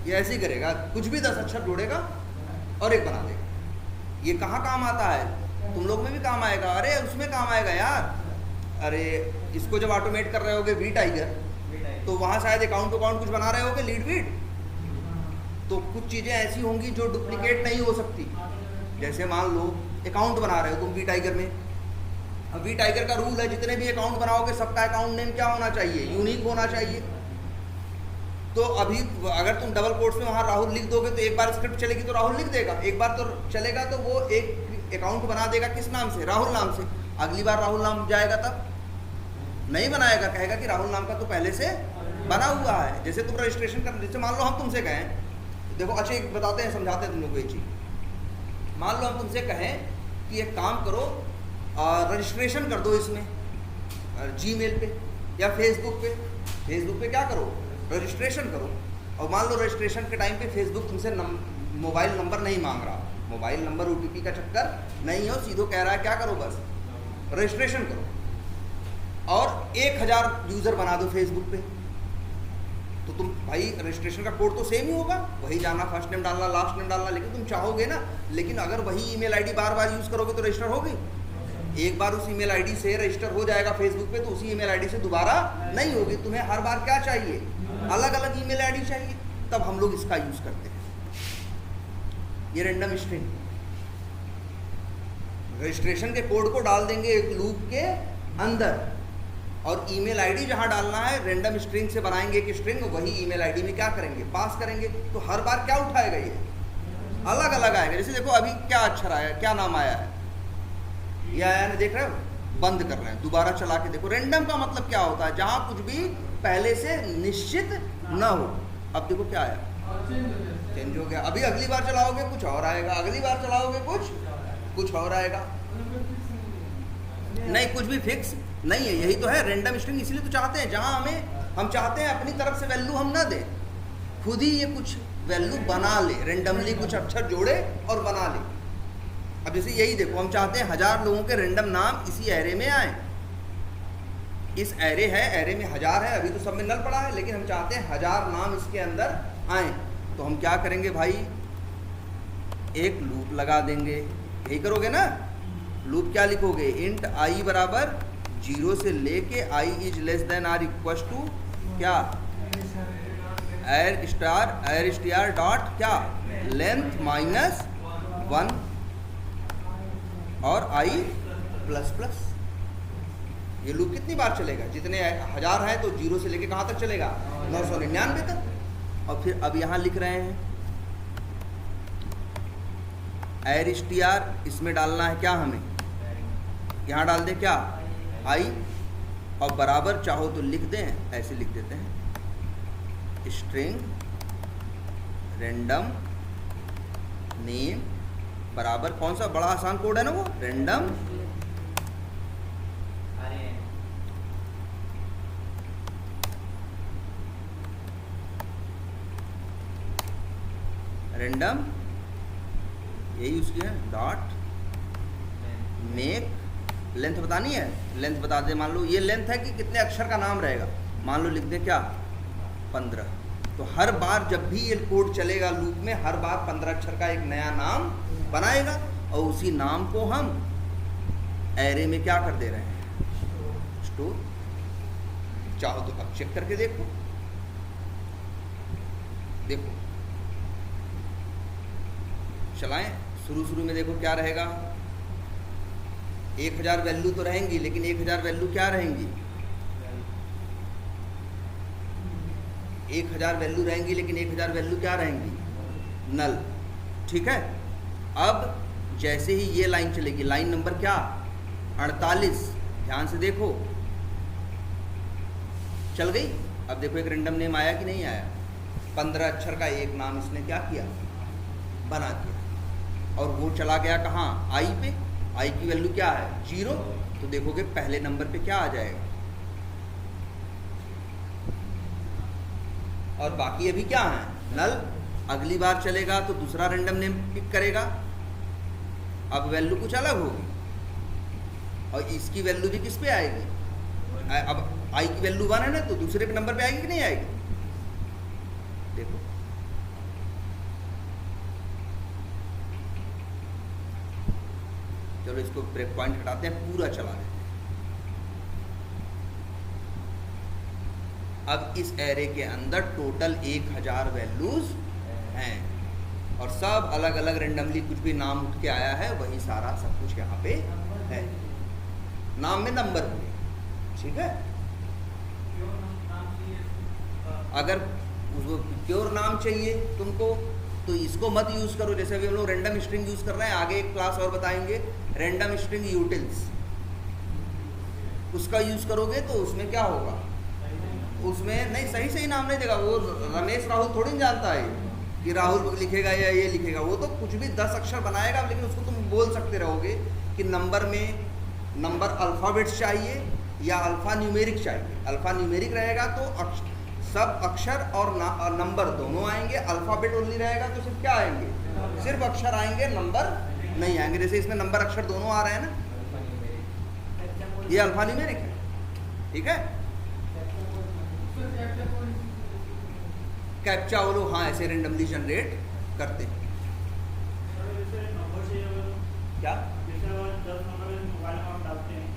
ये ऐसे ही करेगा, कुछ भी 10 अक्षर जोड़ेगा और एक बना देगा। ये कहाँ काम आता है? तुम लोग में भी काम आएगा। अरे उसमें काम आएगा यार। अरे इसको जब ऑटोमेट कर रहे होगे वी टाइगर, तो वहाँ शायद अकाउंट कुछ बना रहे होगे, लीड वीड, तो कुछ चीज़ें ऐसी होंगी जो डुप्लीकेट नहीं हो सकती। जैसे मान लो अकाउंट बना रहे हो तुम वी टाइगर में। अब वी टाइगर का रूल है, जितने भी अकाउंट बनाओगे सबका अकाउंट नेम क्या होना चाहिए? यूनिक होना चाहिए। तो अभी अगर तुम डबल कोट्स में वहाँ राहुल लिख दोगे तो एक बार स्क्रिप्ट चलेगी तो राहुल लिख देगा, एक बार तो चलेगा तो वो एक अकाउंट बना देगा। किस नाम से? राहुल नाम से। अगली बार राहुल नाम जाएगा तब नहीं बनाएगा, कहेगा कि राहुल नाम का तो पहले से बना हुआ है। जैसे तुम रजिस्ट्रेशन कर, जैसे मान लो हम तुमसे कहें, देखो अच्छा एक बताते हैं, समझाते हैं तुम लोग को एक चीज़। मान लो हम तुमसे कहें कि एक काम करो, रजिस्ट्रेशन कर दो इसमें जीमेल पे या फेसबुक पे। फेसबुक पे क्या करो? रजिस्ट्रेशन करो। और मान लो रजिस्ट्रेशन के टाइम पे फेसबुक तुमसे मोबाइल नंबर नहीं मांग रहा, मोबाइल नंबर OTP का चक्कर नहीं हो, सीधो कह रहा है क्या करो, बस रजिस्ट्रेशन करो और 1000 यूज़र बना दो फेसबुक पे, तो तुम भाई रजिस्ट्रेशन का कोड तो सेम ही होगा, वही जाना, फर्स्ट नेम डालना, लास्ट नेम डालना, लेकिन तुम चाहोगे ना, लेकिन अगर वही ईमेल आईडी बार बार यूज़ करोगे तो रजिस्टर होगी। एक बार उस ईमेल आईडी से रजिस्टर हो जाएगा फेसबुक पे, तो उसी ईमेल आईडी से दोबारा नहीं होगी। तुम्हें हर बार क्या चाहिए, अलग अलग ईमेल आईडी चाहिए, तब हम लोग इसका यूज़ करते हैं। ये रैंडम स्ट्रिंग, रजिस्ट्रेशन के कोड को डाल देंगे एक लूप के अंदर, और ईमेल आईडी जहां डालना है रैंडम स्ट्रिंग से बनाएंगे एक स्ट्रिंग, वही ईमेल आईडी में क्या करेंगे, पास करेंगे। तो हर बार क्या उठाएगा, ये अलग अलग आएगा। जैसे देखो अभी क्या अक्षर आया, क्या नाम आया है, ये आया ना, देख रहे हो, बंद कर रहे हैं, दोबारा चला के देखो। रैंडम का मतलब क्या होता है, जहां कुछ भी पहले से निश्चित न हो। अब देखो क्या आया, चेंज हो गया। अभी अगली बार चलाओगे कुछ और आएगा, अगली बार चलाओगे कुछ और आएगा, नहीं कुछ भी फिक्स नहीं है। यही तो है रैंडम स्ट्रिंग, इसलिए तो चाहते हैं, जहां हम चाहते हैं अपनी तरफ से वैल्यू हम ना दें, खुद ही ये कुछ वैल्यू बना ले, रैंडमली कुछ अक्षर जोड़े और बना ले। अब जैसे यही देखो, हम चाहते हैं 1000 लोगों के रैंडम नाम इसी एरे में आए। इस एरे है, एरे में 1000 है, अभी तो सब में नल पड़ा है, लेकिन हम चाहते हैं 1000 नाम इसके अंदर आए। तो हम क्या करेंगे भाई, एक लूप लगा देंगे, यही करोगे ना। लूप क्या लिखोगे, इंट आई बराबर 0 से लेके i is less than or equal to क्या, एर स्टार डॉट क्या, लेंथ -1 और i ++। ये लूप कितनी बार चलेगा, जितने 1000 है तो 0 से लेके कहाँ तक चलेगा, 999 तक। और फिर अब यहाँ लिख रहे हैं एर स्टार, इसमें डालना है क्या हमें, यहाँ डाल दें क्या, i, और बराबर चाहो तो लिख दें, ऐसे लिख देते हैं, स्ट्रिंग रैंडम नेम बराबर, कौन सा बड़ा आसान कोड है ना वो, रैंडम रैंडम, यही उसकी है, डॉट मेक, लेंथ बतानी है, लेंथ बता दे। मान लो ये लेंथ है कि कितने अक्षर का नाम रहेगा, मान लो लिख दे क्या, 15। तो हर बार जब भी ये कोड चलेगा लूप में, हर बार 15 अक्षर का एक नया नाम बनाएगा, और उसी नाम को हम एरे में क्या कर दे रहे हैं, स्टोर। चाहो तो अब चेक करके देखो, देखो चलाएं, शुरू में देखो क्या रहेगा, 1000 वैल्यू तो रहेंगी, लेकिन 1000 वैल्यू क्या रहेंगी, 1000 वैल्यू रहेंगी, लेकिन 1000 वैल्यू क्या रहेंगी, नल। ठीक है, अब जैसे ही ये लाइन चलेगी, लाइन नंबर क्या, 48, ध्यान से देखो, चल गई। अब देखो एक रैंडम नेम आया कि नहीं आया, 15 अक्षर का एक नाम इसने क्या किया, बना दिया, और वो चला गया कहाँ, आई पे। आई की वैल्यू क्या है, 0, तो देखोगे पहले नंबर पे क्या आ जाएगा, और बाकी अभी क्या है, नल। अगली बार चलेगा तो दूसरा रैंडम नेम पिक करेगा, अब वैल्यू कुछ अलग होगी, और इसकी वैल्यू भी किस पे आएगी, अब आई की वैल्यू 1 है ना, तो दूसरे पे नंबर पे आएगी कि नहीं आएगी, देखो। चलो इसको ब्रेक पॉइंट हटाते हैं, पूरा चला देते हैं। अब इस एरे के अंदर टोटल 1000 वैल्यूज हैं, और सब अलग अलग रेंडमली कुछ भी नाम उठ के आया है, वही सारा सब कुछ यहाँ पे है, नाम में नंबर हुए। ठीक है, अगर प्योर नाम चाहिए तुमको तो इसको मत यूज करो, जैसे अभी हम लोग रैंडम स्ट्रिंग यूज कर रहे हैं, आगे एक क्लास और बताएंगे रैंडम स्ट्रिंग यूटिल्स, उसका यूज करोगे तो उसमें क्या होगा, उसमें नहीं सही नाम नहीं देगा, वो रमेश राहुल थोड़ी नहीं जानता है कि राहुल लिखेगा या ये लिखेगा, वो तो कुछ भी 10 अक्षर बनाएगा, लेकिन उसको तुम बोल सकते रहोगे कि नंबर में नंबर अल्फ़ाबेट्स चाहिए या अल्फ़ा न्यूमेरिक चाहिए। अल्फ़ा न्यूमेरिक रहेगा तो सब अक्षर और नंबर दोनों आएंगे, अल्फ़ाबेट ओनली रहेगा तो सिर्फ क्या आएंगे, सिर्फ अक्षर आएंगे, नंबर नहीं आएंगे। जैसे इसमें नंबर अक्षर दोनों आ रहे हैं ना, ये अल्फा न्यूमेरिक है, ठीक है। कैप्चा वो लोग हाँ ऐसे रेंडमली जनरेट करते हैं। क्या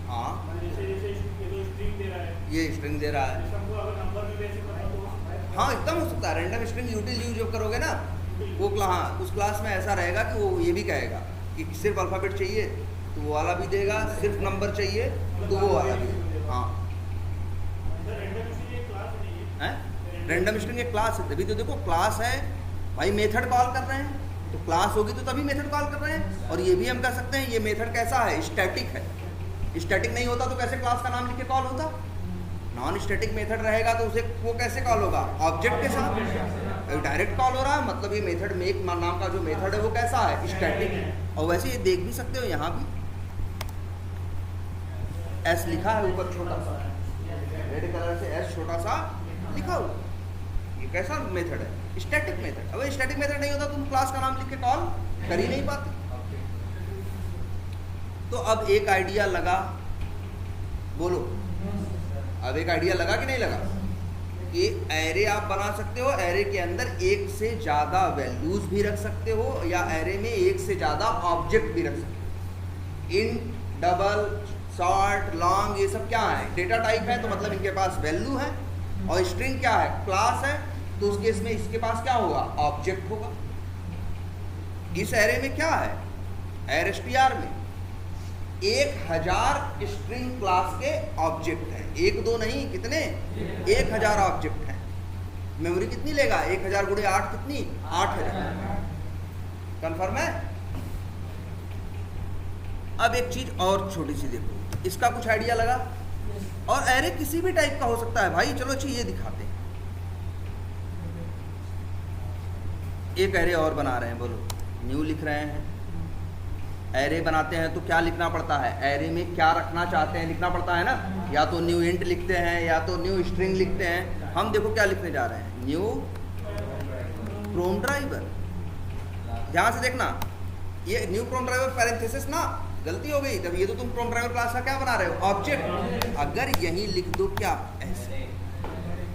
हाँ ये स्ट्रिंग दे रहा है, हाँ एकदम हो सकता है। रैंडम स्ट्रिंग यूटिल यूज जब करोगे ना वो हाँ उस क्लास में ऐसा रहेगा कि वो ये भी कहेगा कि सिर्फ अल्फ़ाबेट चाहिए तो वो वाला भी देगा, सिर्फ नंबर चाहिए तो वो वाला भी। हाँ रैंडम स्ट्रिंग एक क्लास है, तभी तो देखो क्लास है भाई, मेथड कॉल कर रहे हैं तो क्लास होगी तो तभी मेथड कॉल कर रहे हैं। और ये भी हम कह सकते हैं ये मेथड कैसा है, स्टैटिक है। स्टैटिक नहीं होता तो कैसे क्लास का नाम लिख के कॉल होता, नॉन स्टैटिक मेथड रहेगा तो उसे वो कैसे कॉल होगा, ऑब्जेक्ट के साथ। डायरेक्ट कॉल हो रहा है मतलब ये मेथड मेक नाम का जो मेथड है वो कैसा है, स्टैटिक है। और वैसे ये देख भी सकते हो यहाँ भी एस लिखा है ऊपर छोटा सा, रेड कलर से एस छोटा सा लिखा हुआ, ये कैसा मेथड है, स्टैटिक मेथड। अब स्टैटिक मेथड नहीं होता तुम क्लास का नाम लिख के कॉल कर ही नहीं पाते। तो अब एक आइडिया लगा, बोलो अब एक आइडिया लगा कि नहीं लगा, कि एरे आप बना सकते हो, एरे के अंदर एक से ज़्यादा वैल्यूज भी रख सकते हो या एरे में एक से ज़्यादा ऑब्जेक्ट भी रख सकते हो। इंट, डबल, शॉर्ट, लॉन्ग ये सब क्या है, डेटा टाइप है तो मतलब इनके पास वैल्यू है। और स्ट्रिंग क्या है, क्लास है तो उस केस में इसके पास क्या होगा, ऑब्जेक्ट होगा। इस एरे में क्या है, एरएसटीआर में 1000 स्ट्रिंग क्लास के ऑब्जेक्ट हैं, एक दो नहीं कितने, 1000 ऑब्जेक्ट हैं। मेमोरी कितनी लेगा, 1000 गुणे 8 कितनी, 8000। कंफर्म है। अब एक चीज और छोटी सी देखो, इसका कुछ आइडिया लगा। और एरे किसी भी टाइप का हो सकता है भाई, चलो अच्छी ये दिखाते हैं। एक एरे और बना रहे हैं, बोलो न्यू लिख रहे हैं। एरे बनाते हैं तो क्या लिखना पड़ता है, एरे में क्या रखना चाहते हैं लिखना पड़ता है ना, या तो न्यू इंट लिखते हैं या तो न्यू स्ट्रिंग लिखते हैं। हम देखो क्या लिखने जा रहे हैं, न्यू प्रोम ड्राइवर। ध्यान से देखना, ये न्यू प्रोम ड्राइवर पैरेंथेसिस ना, गलती हो गई। तब ये तो तुम प्रोम ड्राइवर क्लास का क्या बना रहे हो, ऑब्जेक्ट। अगर यहीं लिख दो क्या ऐसे,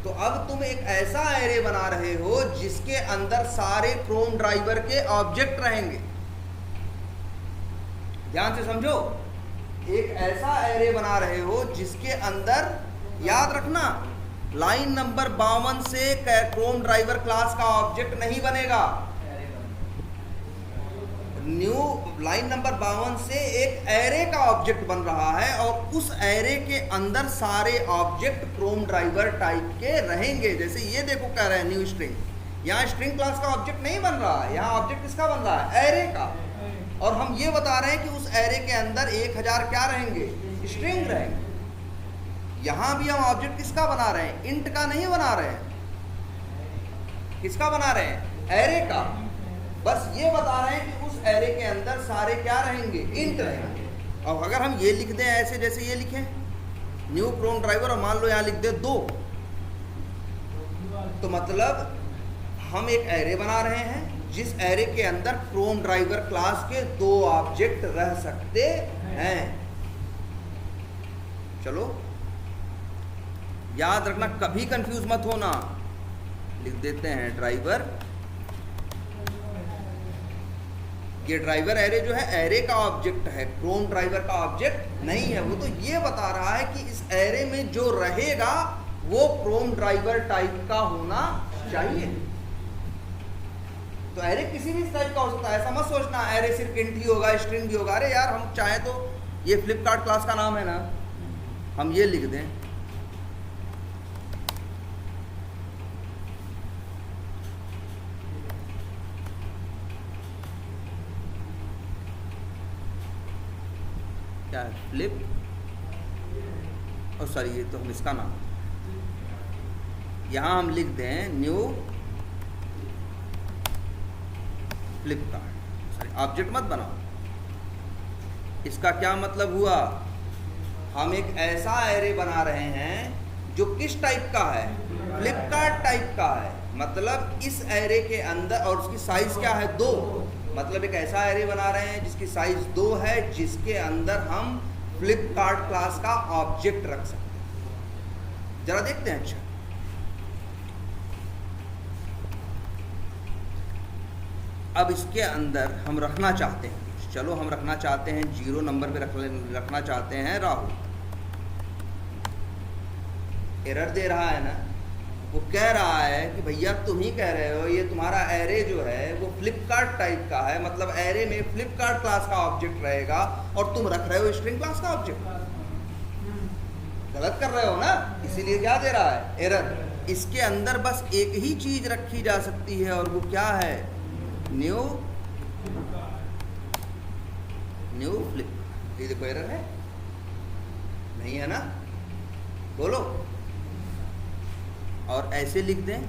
तो अब तुम एक ऐसा एरे बना रहे हो जिसके अंदर सारे प्रोम ड्राइवर के ऑब्जेक्ट रहेंगे। ध्यान से समझो, एक ऐसा एरे बना रहे हो जिसके अंदर, याद रखना, लाइन नंबर 52 से प्रोम ड्राइवर क्लास का ऑब्जेक्ट नहीं बनेगा। न्यू लाइन नंबर 52 से एक एरे का ऑब्जेक्ट बन रहा है और उस एरे के अंदर सारे ऑब्जेक्ट प्रोम ड्राइवर टाइप के रहेंगे। जैसे ये देखो कह रहे हैं न्यू स्ट्रिंग, यहाँ स्ट्रिंग क्लास का ऑब्जेक्ट नहीं बन रहा है, यहाँ ऑब्जेक्ट किसका बन रहा है, एरे का। और हम ये बता रहे हैं कि उस एरे के अंदर 1000 क्या रहेंगे, स्ट्रिंग रहेंगे। यहां भी हम ऑब्जेक्ट किसका बना रहे हैं, इंट का नहीं बना रहे हैं, किसका बना रहे हैं, एरे का। बस ये बता रहे हैं कि उस एरे के अंदर सारे क्या रहेंगे, इंट रहेंगे। और अगर हम ये लिख दें ऐसे, जैसे ये लिखें न्यू प्रोम ड्राइवर और मान लो यहां लिख दे 2, तो मतलब हम एक एरे बना रहे हैं जिस एरे के अंदर प्रोम ड्राइवर क्लास के 2 ऑब्जेक्ट रह सकते हैं। चलो याद रखना, कभी कंफ्यूज मत होना। लिख देते हैं ड्राइवर। ये ड्राइवर एरे जो है एरे का ऑब्जेक्ट है, प्रोम ड्राइवर का ऑब्जेक्ट नहीं है। वो तो ये बता रहा है कि इस एरे में जो रहेगा वो प्रोम ड्राइवर टाइप का होना चाहिए। तो एरे किसी भी टाइप का हो सकता है, ऐसा मत सोचना एरे सिर्फ इंट ही होगा, स्ट्रिंग भी होगा। अरे यार हम चाहे तो, ये फ्लिपकार्ट क्लास का नाम है ना, हम ये लिख दें क्या है, फ्लिप, और सॉरी ये तो हम इसका नाम, यहां हम लिख दें न्यू फ्लिपकार्ट। सॉरी ऑब्जेक्ट मत बनाओ। इसका क्या मतलब हुआ, हम एक ऐसा एरे बना रहे हैं जो किस टाइप का है, फ्लिपकार्ट टाइप का है। मतलब इस एरे के अंदर, और उसकी साइज क्या है, 2। मतलब एक ऐसा एरे बना रहे हैं जिसकी साइज 2 है, जिसके अंदर हम फ्लिपकार्ट क्लास का ऑब्जेक्ट रख सकते हैं। जरा देखते हैं। अच्छा, अब इसके अंदर हम रखना चाहते हैं, चलो हम रखना चाहते हैं 0 नंबर पे रखना चाहते हैं राहुल। एरर दे रहा है ना, वो कह रहा है कि भैया तुम ही कह रहे हो ये तुम्हारा एरे जो है वो फ्लिपकार्ट टाइप का है, मतलब एरे में फ्लिपकार्ट क्लास का ऑब्जेक्ट रहेगा और तुम रख रहे हो स्ट्रिंग क्लास का ऑब्जेक्ट। गलत कर रहे हो ना, इसीलिए क्या दे रहा है, एरर। इसके अंदर बस एक ही चीज रखी जा सकती है और वो क्या है, न्यू फ्लिप। ये देखो एरर है, नहीं है ना, बोलो। और ऐसे लिख दें,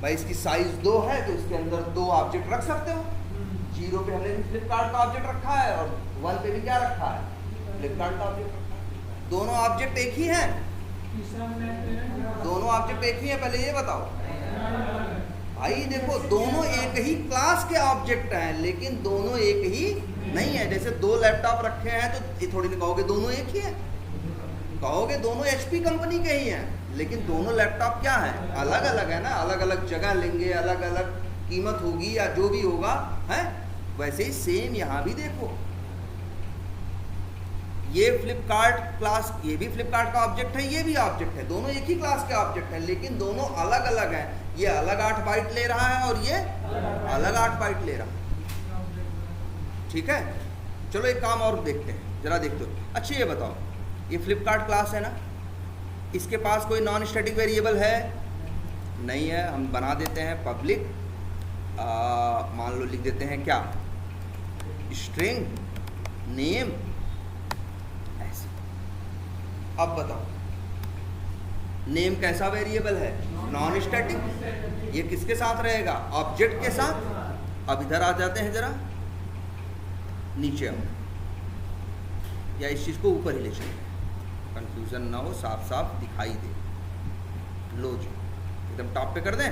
भाई इसकी साइज 2 है तो इसके अंदर 2 ऑब्जेक्ट रख सकते हो। 0 पे हमने फ्लिपकार्ट का ऑब्जेक्ट रखा है और 1 पे भी क्या रखा है, फ्लिपकार्ट का ऑब्जेक्ट रखा है। दोनों ऑब्जेक्ट एक ही हैं, दोनों ऑब्जेक्ट एक ही हैं, पहले ये बताओ भाई। देखो दोनों एक ही क्लास के ऑब्जेक्ट हैं, लेकिन दोनों एक ही नहीं है। जैसे 2 लैपटॉप रखे हैं तो ये थोड़ी नहीं कहोगे दोनों एक ही हैं, कहोगे दोनों HP कंपनी के ही हैं, लेकिन दोनों लैपटॉप क्या हैं, अलग अलग है ना, अलग अलग जगह लेंगे, अलग अलग कीमत होगी या जो भी होगा है। वैसे ही सेम यहाँ भी देखो, ये फ्लिपकार्ट क्लास, ये भी फ्लिपकार्ट का ऑब्जेक्ट है, ये भी ऑब्जेक्ट है, दोनों एक ही क्लास के ऑब्जेक्ट हैं, लेकिन दोनों अलग अलग हैं। ये अलग 8 बाइट ले रहा है और ये अलग 8 बाइट ले रहा है। ठीक है, चलो एक काम और देखते हैं, जरा देखते हो। अच्छा ये बताओ, ये फ्लिपकार्ट क्लास है ना, इसके पास कोई नॉन स्टैटिक वेरिएबल है, नहीं है। हम बना देते हैं पब्लिक, मान लो लिख देते हैं क्या, स्ट्रिंग नेम, ऐसे। अब बताओ, नेम कैसा वेरिएबल है, नॉन स्टैटिक। ये किसके साथ रहेगा, ऑब्जेक्ट के साथ। अब इधर आ जाते हैं, जरा नीचे आओ, या इस चीज़ को ऊपर ही ले चलते हैं, कंफ्यूजन ना हो, साफ साफ दिखाई दे। लो जी, एकदम टॉप पे कर दें।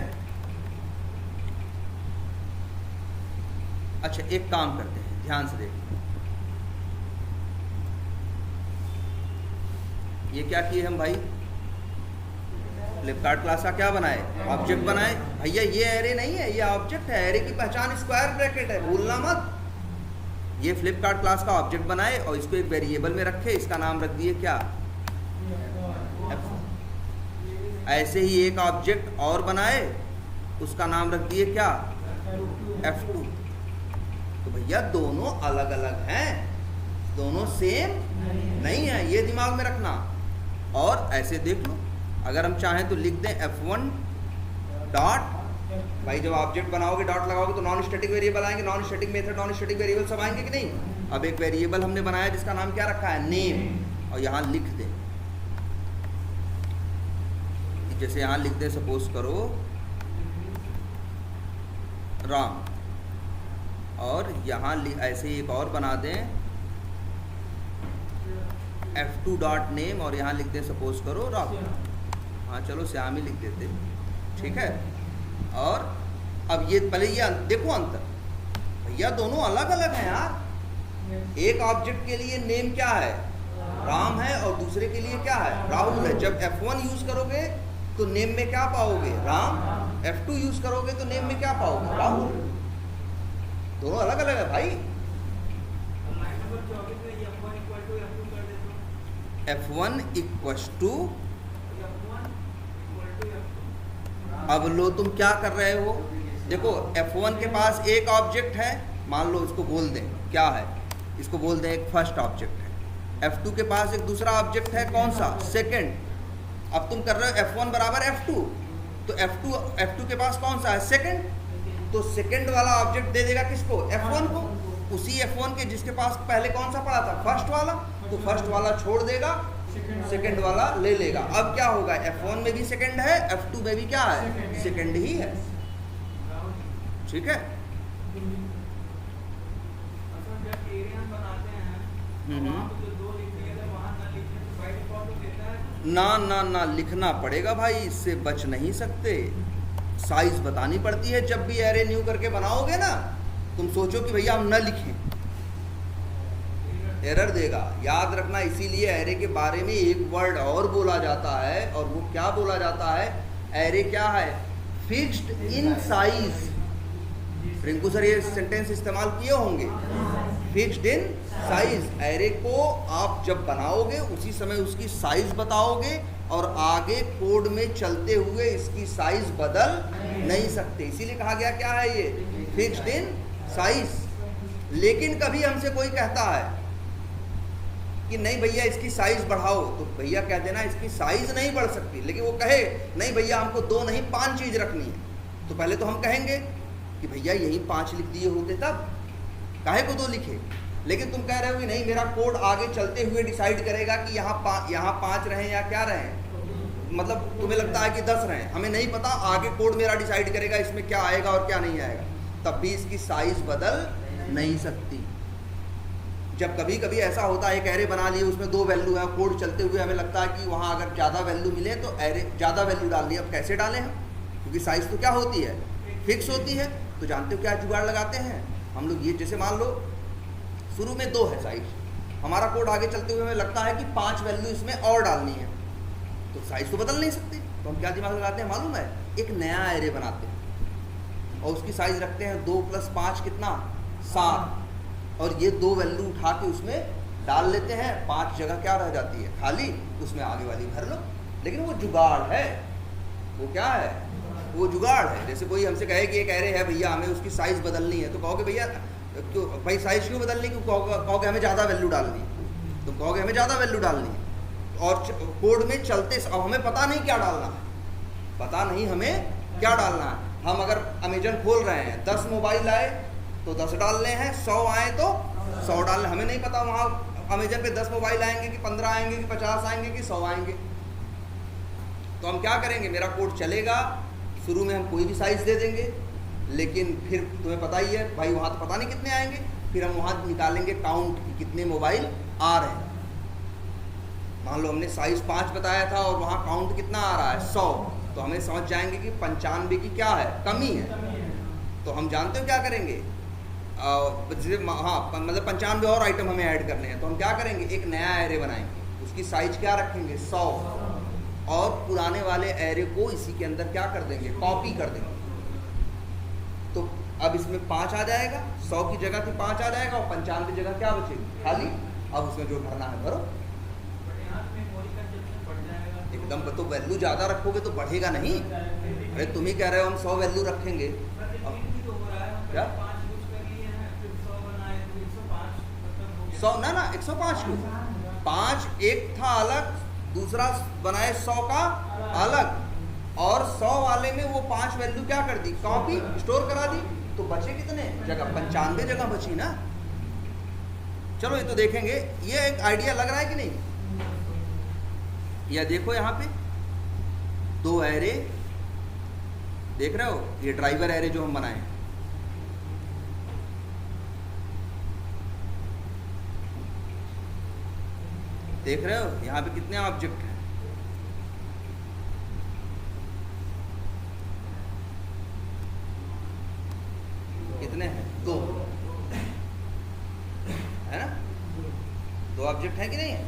अच्छा एक काम करते हैं, ध्यान से देखो, ये क्या किए हम भाई, फ्लिपकार्ट क्लास का क्या बनाए, ऑब्जेक्ट बनाए। भैया ये एरे नहीं है, ये ऑब्जेक्ट है। एरे की पहचान स्क्वायर ब्रैकेट है, भूलना मत। ये फ्लिपकार्ट क्लास का ऑब्जेक्ट बनाए और इसको एक वेरिएबल में रखे, इसका नाम रख दिए क्या, F। ऐसे ही एक ऑब्जेक्ट और बनाए, उसका नाम रख दिए क्या, F2। तो भैया दोनों अलग अलग हैं, दोनों सेम नहीं है, ये दिमाग में रखना। और ऐसे देख लो, अगर हम चाहें तो लिख दें F1 डॉट, भाई जब ऑब्जेक्ट बनाओगे डॉट लगाओगे तो नॉन स्टैटिक वेरिएबल आएंगे, non static method, non static variable सब आएंगे कि नहीं। अब एक वेरिएबल हमने बनाया जिसका नाम क्या रखा है, नेम, और यहाँ लिख दें, जैसे यहाँ लिख दें, सपोज करो राम, और यहाँ ऐसे एक और बना दें F2 डॉट नेम, और यहाँ लिख दें सपोज करो राम। हाँ चलो श्याम ही लिख देते, ठीक है। और अब ये पहले ये देखो अंतर, भैया दोनों अलग अलग हैं यार। एक ऑब्जेक्ट के लिए नेम क्या है, राम है, और दूसरे के लिए क्या है, राहुल है। जब F1 यूज करोगे तो नेम में क्या पाओगे, राम। F2 यूज करोगे तो नेम में क्या पाओगे, राहुल। दोनों अलग अलग है भाई। F1 इक्वल्स टू, अब लो तुम क्या कर रहे हो, देखो F1 के पास एक ऑब्जेक्ट है, मान लो इसको बोल दें क्या है, इसको बोल दें एक फर्स्ट ऑब्जेक्ट है। F2 के पास एक दूसरा ऑब्जेक्ट है, कौन सा, सेकंड। अब तुम कर रहे हो F1 बराबर F2, तो F2 के पास कौन सा है, सेकंड। तो सेकंड वाला ऑब्जेक्ट दे देगा किसको, F1 को, उसी F1 के जिसके पास पहले कौन सा पड़ा था, फर्स्ट वाला। तो फर्स्ट वाला छोड़ देगा, सेकंड वाला ले लेगा। अब क्या होगा, F1 में भी सेकंड है, F2 में भी क्या है, सेकंड ही है। ठीक है, ना ना ना, लिखना पड़ेगा भाई, इससे बच नहीं सकते। साइज बतानी पड़ती है। जब भी एरे न्यू करके बनाओगे ना, तुम सोचो कि भैया हम न लिखें, एरर देगा। याद रखना, इसीलिए एरे के बारे में एक वर्ड और बोला जाता है, और वो क्या बोला जाता है? एरे क्या है? Fixed in size. Rinku sir ये सेंटेंस इस्तेमाल किए होंगे, फिक्स्ड इन साइज। एरे को आप जब बनाओगे उसी समय उसकी साइज बताओगे, और आगे कोड में चलते हुए इसकी साइज बदल नहीं सकते। इसीलिए कहा गया क्या है ये? Fixed in size. लेकिन कभी हमसे कोई कहता है कि नहीं भैया इसकी साइज बढ़ाओ, तो भैया कह देना इसकी साइज नहीं बढ़ सकती। लेकिन वो कहे नहीं भैया हमको 2 नहीं 5 चीज रखनी है, तो पहले तो हम कहेंगे कि भैया यही 5 लिख दिए होते, तब काहे को 2 लिखे। लेकिन तुम कह रहे हो कि नहीं मेरा कोड आगे चलते हुए डिसाइड करेगा कि यहाँ 5 रहें या क्या रहें, मतलब तुम्हें लगता है कि 10 रहें, हमें नहीं पता, आगे कोड मेरा डिसाइड करेगा इसमें क्या आएगा और क्या नहीं आएगा, तब भी इसकी साइज बदल नहीं सकती। जब कभी कभी ऐसा होता है एक एरे बना लिए, उसमें 2 वैल्यू है, कोड चलते हुए हमें लगता है कि वहाँ अगर ज़्यादा वैल्यू मिले तो एरे ज़्यादा वैल्यू डाल दी। अब कैसे डालें हम, क्योंकि साइज तो क्या होती है? फिक्स होती है। तो जानते हो क्या जुगाड़ लगाते हैं हम लोग? ये जैसे मान लो शुरू में 2 है साइज, हमारा कोड आगे चलते हुए हमें लगता है कि 5 वैल्यू इसमें और डालनी है, तो साइज तो बदल नहीं सकते। तो हम क्या दिमाग लगाते हैं मालूम है? एक नया एरे बनाते हैं और उसकी साइज रखते हैं 2 + 5 कितना? 7। और ये 2 वैल्यू उठा के उसमें डाल लेते हैं, 5 जगह क्या रह जाती है? खाली। उसमें आगे वाली भर लो। लेकिन वो जुगाड़ है। वो क्या है? वो जुगाड़ है। जैसे कोई हमसे कहे कि एक एरे है भैया हमें उसकी साइज बदलनी है, तो कहोगे भैया क्यों भाई साइज क्यों बदलनी? क्यों कहोगे हमें ज़्यादा वैल्यू डालनी है, तो कहोगे हमें ज़्यादा वैल्यू डालनी है। और कोड में चलते अब हमें पता नहीं क्या डालना है, पता नहीं हमें क्या डालना है। हम अगर अमेजन खोल रहे हैं, 10 मोबाइल आए तो 10 डालने हैं, 100 आए तो 100 डालने। हमें नहीं पता वहाँ अमेजन पे 10 मोबाइल आएंगे कि 15 आएंगे कि 50 आएंगे कि 100 आएंगे। तो हम क्या करेंगे? मेरा कोड चलेगा, शुरू में हम कोई भी साइज दे देंगे, लेकिन फिर तुम्हें पता ही है भाई वहाँ तो पता नहीं कितने आएंगे, फिर हम वहाँ निकालेंगे काउंट कि कितने मोबाइल आ रहे हैं। मान लो हमने साइज 5 बताया था और वहाँ काउंट कितना आ रहा है? 100। तो हमें समझ जाएंगे कि 95 की क्या है? कमी है। तो हम जानते हो क्या करेंगे? हाँ, मतलब 95 और आइटम हमें ऐड करने हैं, तो हम क्या करेंगे? एक नया एरे बनाएंगे, उसकी साइज क्या रखेंगे? 100। और पुराने वाले एरे को इसी के अंदर क्या कर देंगे? कॉपी कर देंगे। तो अब इसमें 5 आ जाएगा, 100 की जगह की 5 आ जाएगा, और 95 की जगह क्या बचेगी? खाली। अब उसमें जो भरना है भरो। एकदम। तो वैल्यू ज़्यादा रखोगे तो बढ़ेगा नहीं। अरे तुम ही कह रहे हो हम 100 वैल्यू रखेंगे, क्या 100 ना 105 क्यों? 5 एक था अलग, दूसरा बनाए 100 का अलग, और 100 वाले में वो 5 वैल्यू क्या कर दी? कॉपी, स्टोर करा दी। तो बचे कितने जगह? 95 जगह बची ना। चलो ये तो देखेंगे। ये एक आइडिया लग रहा है कि नहीं? या देखो यहाँ पे 2 एरे देख रहे हो, ये ड्राइवर एरे जो हम बनाए, देख रहे हो यहाँ पे कितने ऑब्जेक्ट हैं? कितने हैं? 2 है ना? 2 ऑब्जेक्ट हैं कि नहीं है?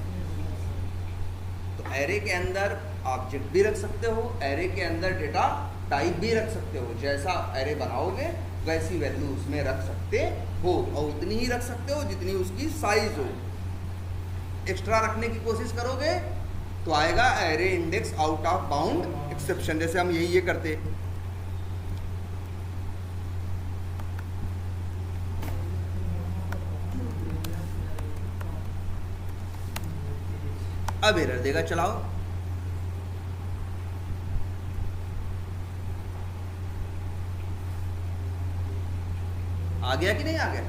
तो एरे के अंदर ऑब्जेक्ट भी रख सकते हो, एरे के अंदर डेटा टाइप भी रख सकते हो। जैसा एरे बनाओगे वैसी वैल्यू उसमें रख सकते हो, और उतनी ही रख सकते हो जितनी उसकी साइज हो। एक्स्ट्रा रखने की कोशिश करोगे तो आएगा array index out of bound exception. जैसे हम ये करते, अब एरर देगा। चलाओ, आ गया कि नहीं आ गया?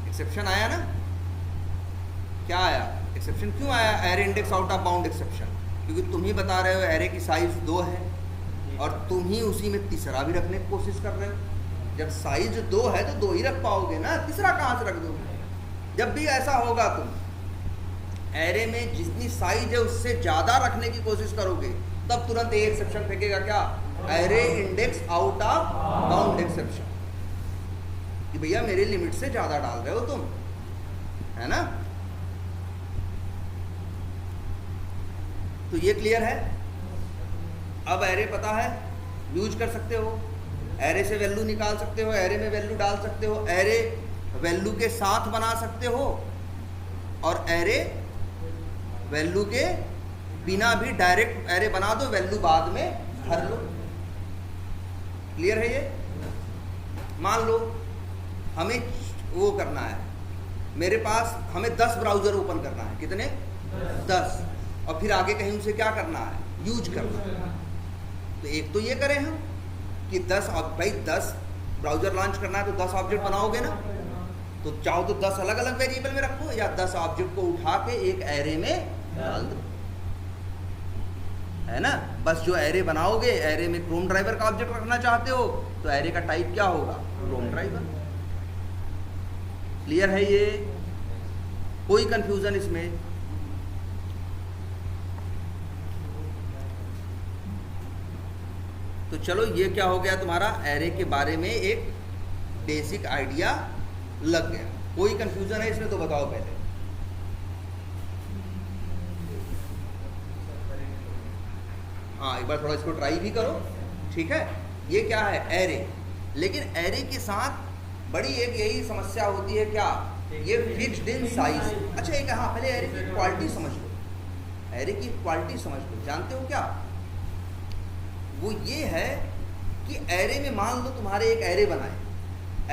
एक्सेप्शन आया ना? क्या आया? एक्सेप्शन क्यों आया? Array index out of bound exception. क्योंकि तुम ही बता रहे हो एरे की साइज 2 है, और तुम ही उसी में तीसरा भी रखने की कोशिश कर रहे हो। जब साइज 2 है तो 2 ही रख पाओगे ना, तीसरा कहाँ से रख दोगे? जब भी ऐसा होगा तुम एरे में जितनी साइज है उससे ज़्यादा रखने की कोशिश करोगे तब तुरंत ये एक्सेप्शन फेंकेगा, क्या? Array index out of bound exception, कि भैया मेरे लिमिट से ज़्यादा डाल रहे हो तुम, है ना? तो ये क्लियर है। अब एरे पता है, यूज कर सकते हो, एरे से वैल्यू निकाल सकते हो, एरे में वैल्यू डाल सकते हो, एरे वैल्यू के साथ बना सकते हो, और एरे वैल्यू के बिना भी डायरेक्ट एरे बना दो, वैल्यू बाद में भर लो। क्लियर है ये? मान लो हमें वो करना है, मेरे पास हमें 10 ब्राउज़र ओपन करना है, कितने? 10, और फिर आगे कहीं उसे क्या करना है? यूज करना है। तो एक तो ये करें हम कि 10 ब्राउज़र लॉन्च करना है तो 10 ऑब्जेक्ट बनाओगे ना, तो चाहो तो 10 अलग अलग वेरिएबल में रखो, या 10 ऑब्जेक्ट को उठा के एक एरे में डाल दो, है ना? बस जो एरे बनाओगे, एरे में क्रोम ड्राइवर का ऑब्जेक्ट रखना चाहते हो तो एरे का टाइप क्या होगा? Chrome driver. क्लियर है ये? कोई कंफ्यूजन इसमें? तो चलो, ये क्या हो गया तुम्हारा? एरे के बारे में एक बेसिक आइडिया लग गया। कोई कंफ्यूजन है इसमें तो बताओ पहले। हाँ, एक बार थोड़ा इसको ट्राई भी करो, ठीक है? ये क्या है? एरे। लेकिन एरे के साथ बड़ी एक यही समस्या होती है, क्या? ये फिक्स्ड इन साइज। अच्छा, एक हाँ, पहले एरे की क्वालिटी समझ लो, एरे की क्वालिटी समझ लो। जानते हो क्या? वो ये है कि एरे में मान लो तुम्हारे एक एरे बनाए,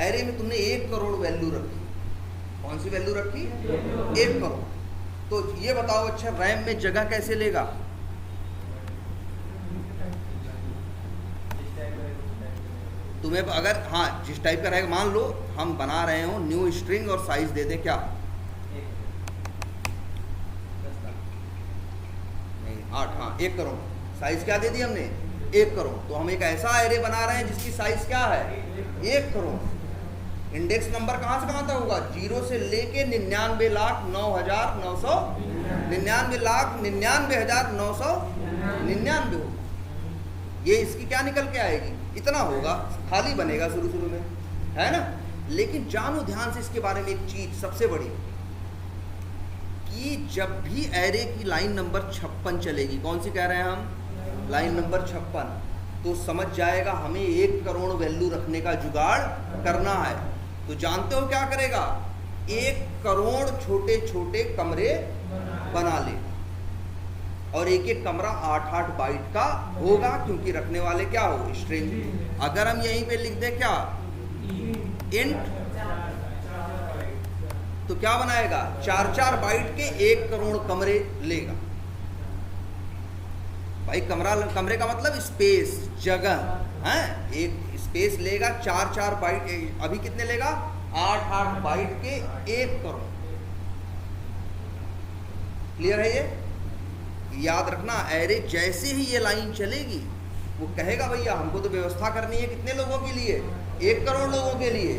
एरे में तुमने 1 करोड़ वैल्यू रखी। कौन सी वैल्यू रखी? 1 करोड़। तो ये बताओ, अच्छा रैम में जगह कैसे लेगा? तुम्हें अगर हाँ जिस टाइप का रहेगा, मान लो हम बना रहे हो न्यू स्ट्रिंग और साइज दे दें क्या? नहीं, 8, हाँ 1 करोड़ साइज क्या दे दी हमने? 1 करोड़। तो हम एक ऐसा एरे बना रहे हैं जिसकी साइज क्या है? 1 करोड़। इंडेक्स नंबर कहाँ से कहाँ तक होगा? 0 से लेके 99,09,900 99,99,999 होगा। ये इसकी क्या निकल के आएगी? इतना होगा, खाली बनेगा शुरू में, है ना? लेकिन जानो ध्यान से इसके बारे में एक चीज सबसे बड़ी, कि जब भी एरे की लाइन नंबर 56 चलेगी, कौन सी कह रहे हैं हम? लाइन नंबर 56, तो समझ जाएगा हमें 1 करोड़ वैल्यू रखने का जुगाड़ करना है। तो जानते हो क्या करेगा? 1 करोड़ छोटे छोटे कमरे बना ले, और एक एक कमरा 8-8 बाइट का होगा, क्योंकि रखने वाले क्या हो? स्ट्रिंग। अगर हम यहीं पे लिख दे क्या? इंट, तो क्या बनाएगा? 4-4 बाइट के 1 करोड़ कमरे लेगा। भाई कमरे का मतलब स्पेस, जगह है, एक स्पेस लेगा 4-4 बाइट। अभी कितने लेगा? 8-8 बाइट के 1 करोड़। क्लियर है ये? याद रखना, एरे जैसे ही ये लाइन चलेगी वो कहेगा भैया हमको तो व्यवस्था करनी है कितने लोगों के लिए? 1 करोड़ लोगों के लिए।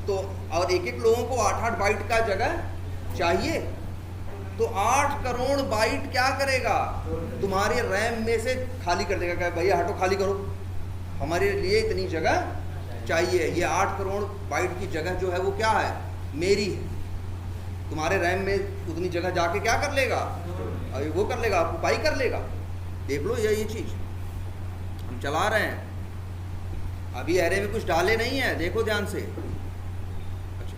तो और एक एक लोगों को 8-8 बाइट का जगह चाहिए, तो 8 करोड़ बाइट क्या करेगा? तुम्हारे रैम में से खाली कर देगा, कहे भैया हटो, खाली करो, हमारे लिए इतनी जगह चाहिए। ये 8 करोड़ बाइट की जगह जो है वो क्या है? मेरी है। तुम्हारे रैम में उतनी जगह जाके क्या कर लेगा? अभी वो कर लेगा, ऑक्युपाई कर लेगा। देख लो ये चीज़ हम चला रहे हैं, अभी एरे में कुछ डाले नहीं है, देखो ध्यान से। अच्छा,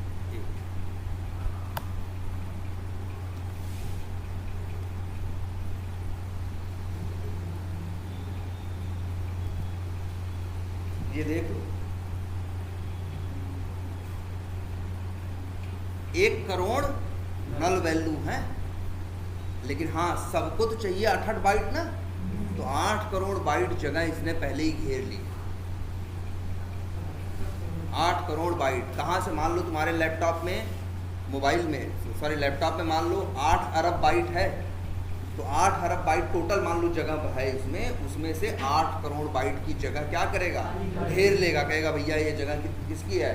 ये देख लो, 1 करोड़ नल वैल्यू है, लेकिन हाँ सबको तो चाहिए 8-8 बाइट ना, तो 8 करोड़ बाइट जगह इसने पहले ही घेर ली। 8 करोड़ बाइट कहाँ से? मान लो तुम्हारे लैपटॉप में, मोबाइल में, सॉरी लैपटॉप में मान लो 8 अरब बाइट है, तो 8 अरब बाइट टोटल मान लो जगह है इसमें, उसमें से 8 करोड़ बाइट की जगह क्या करेगा? घेर लेगा, कहेगा भैया ये जगह किसकी है?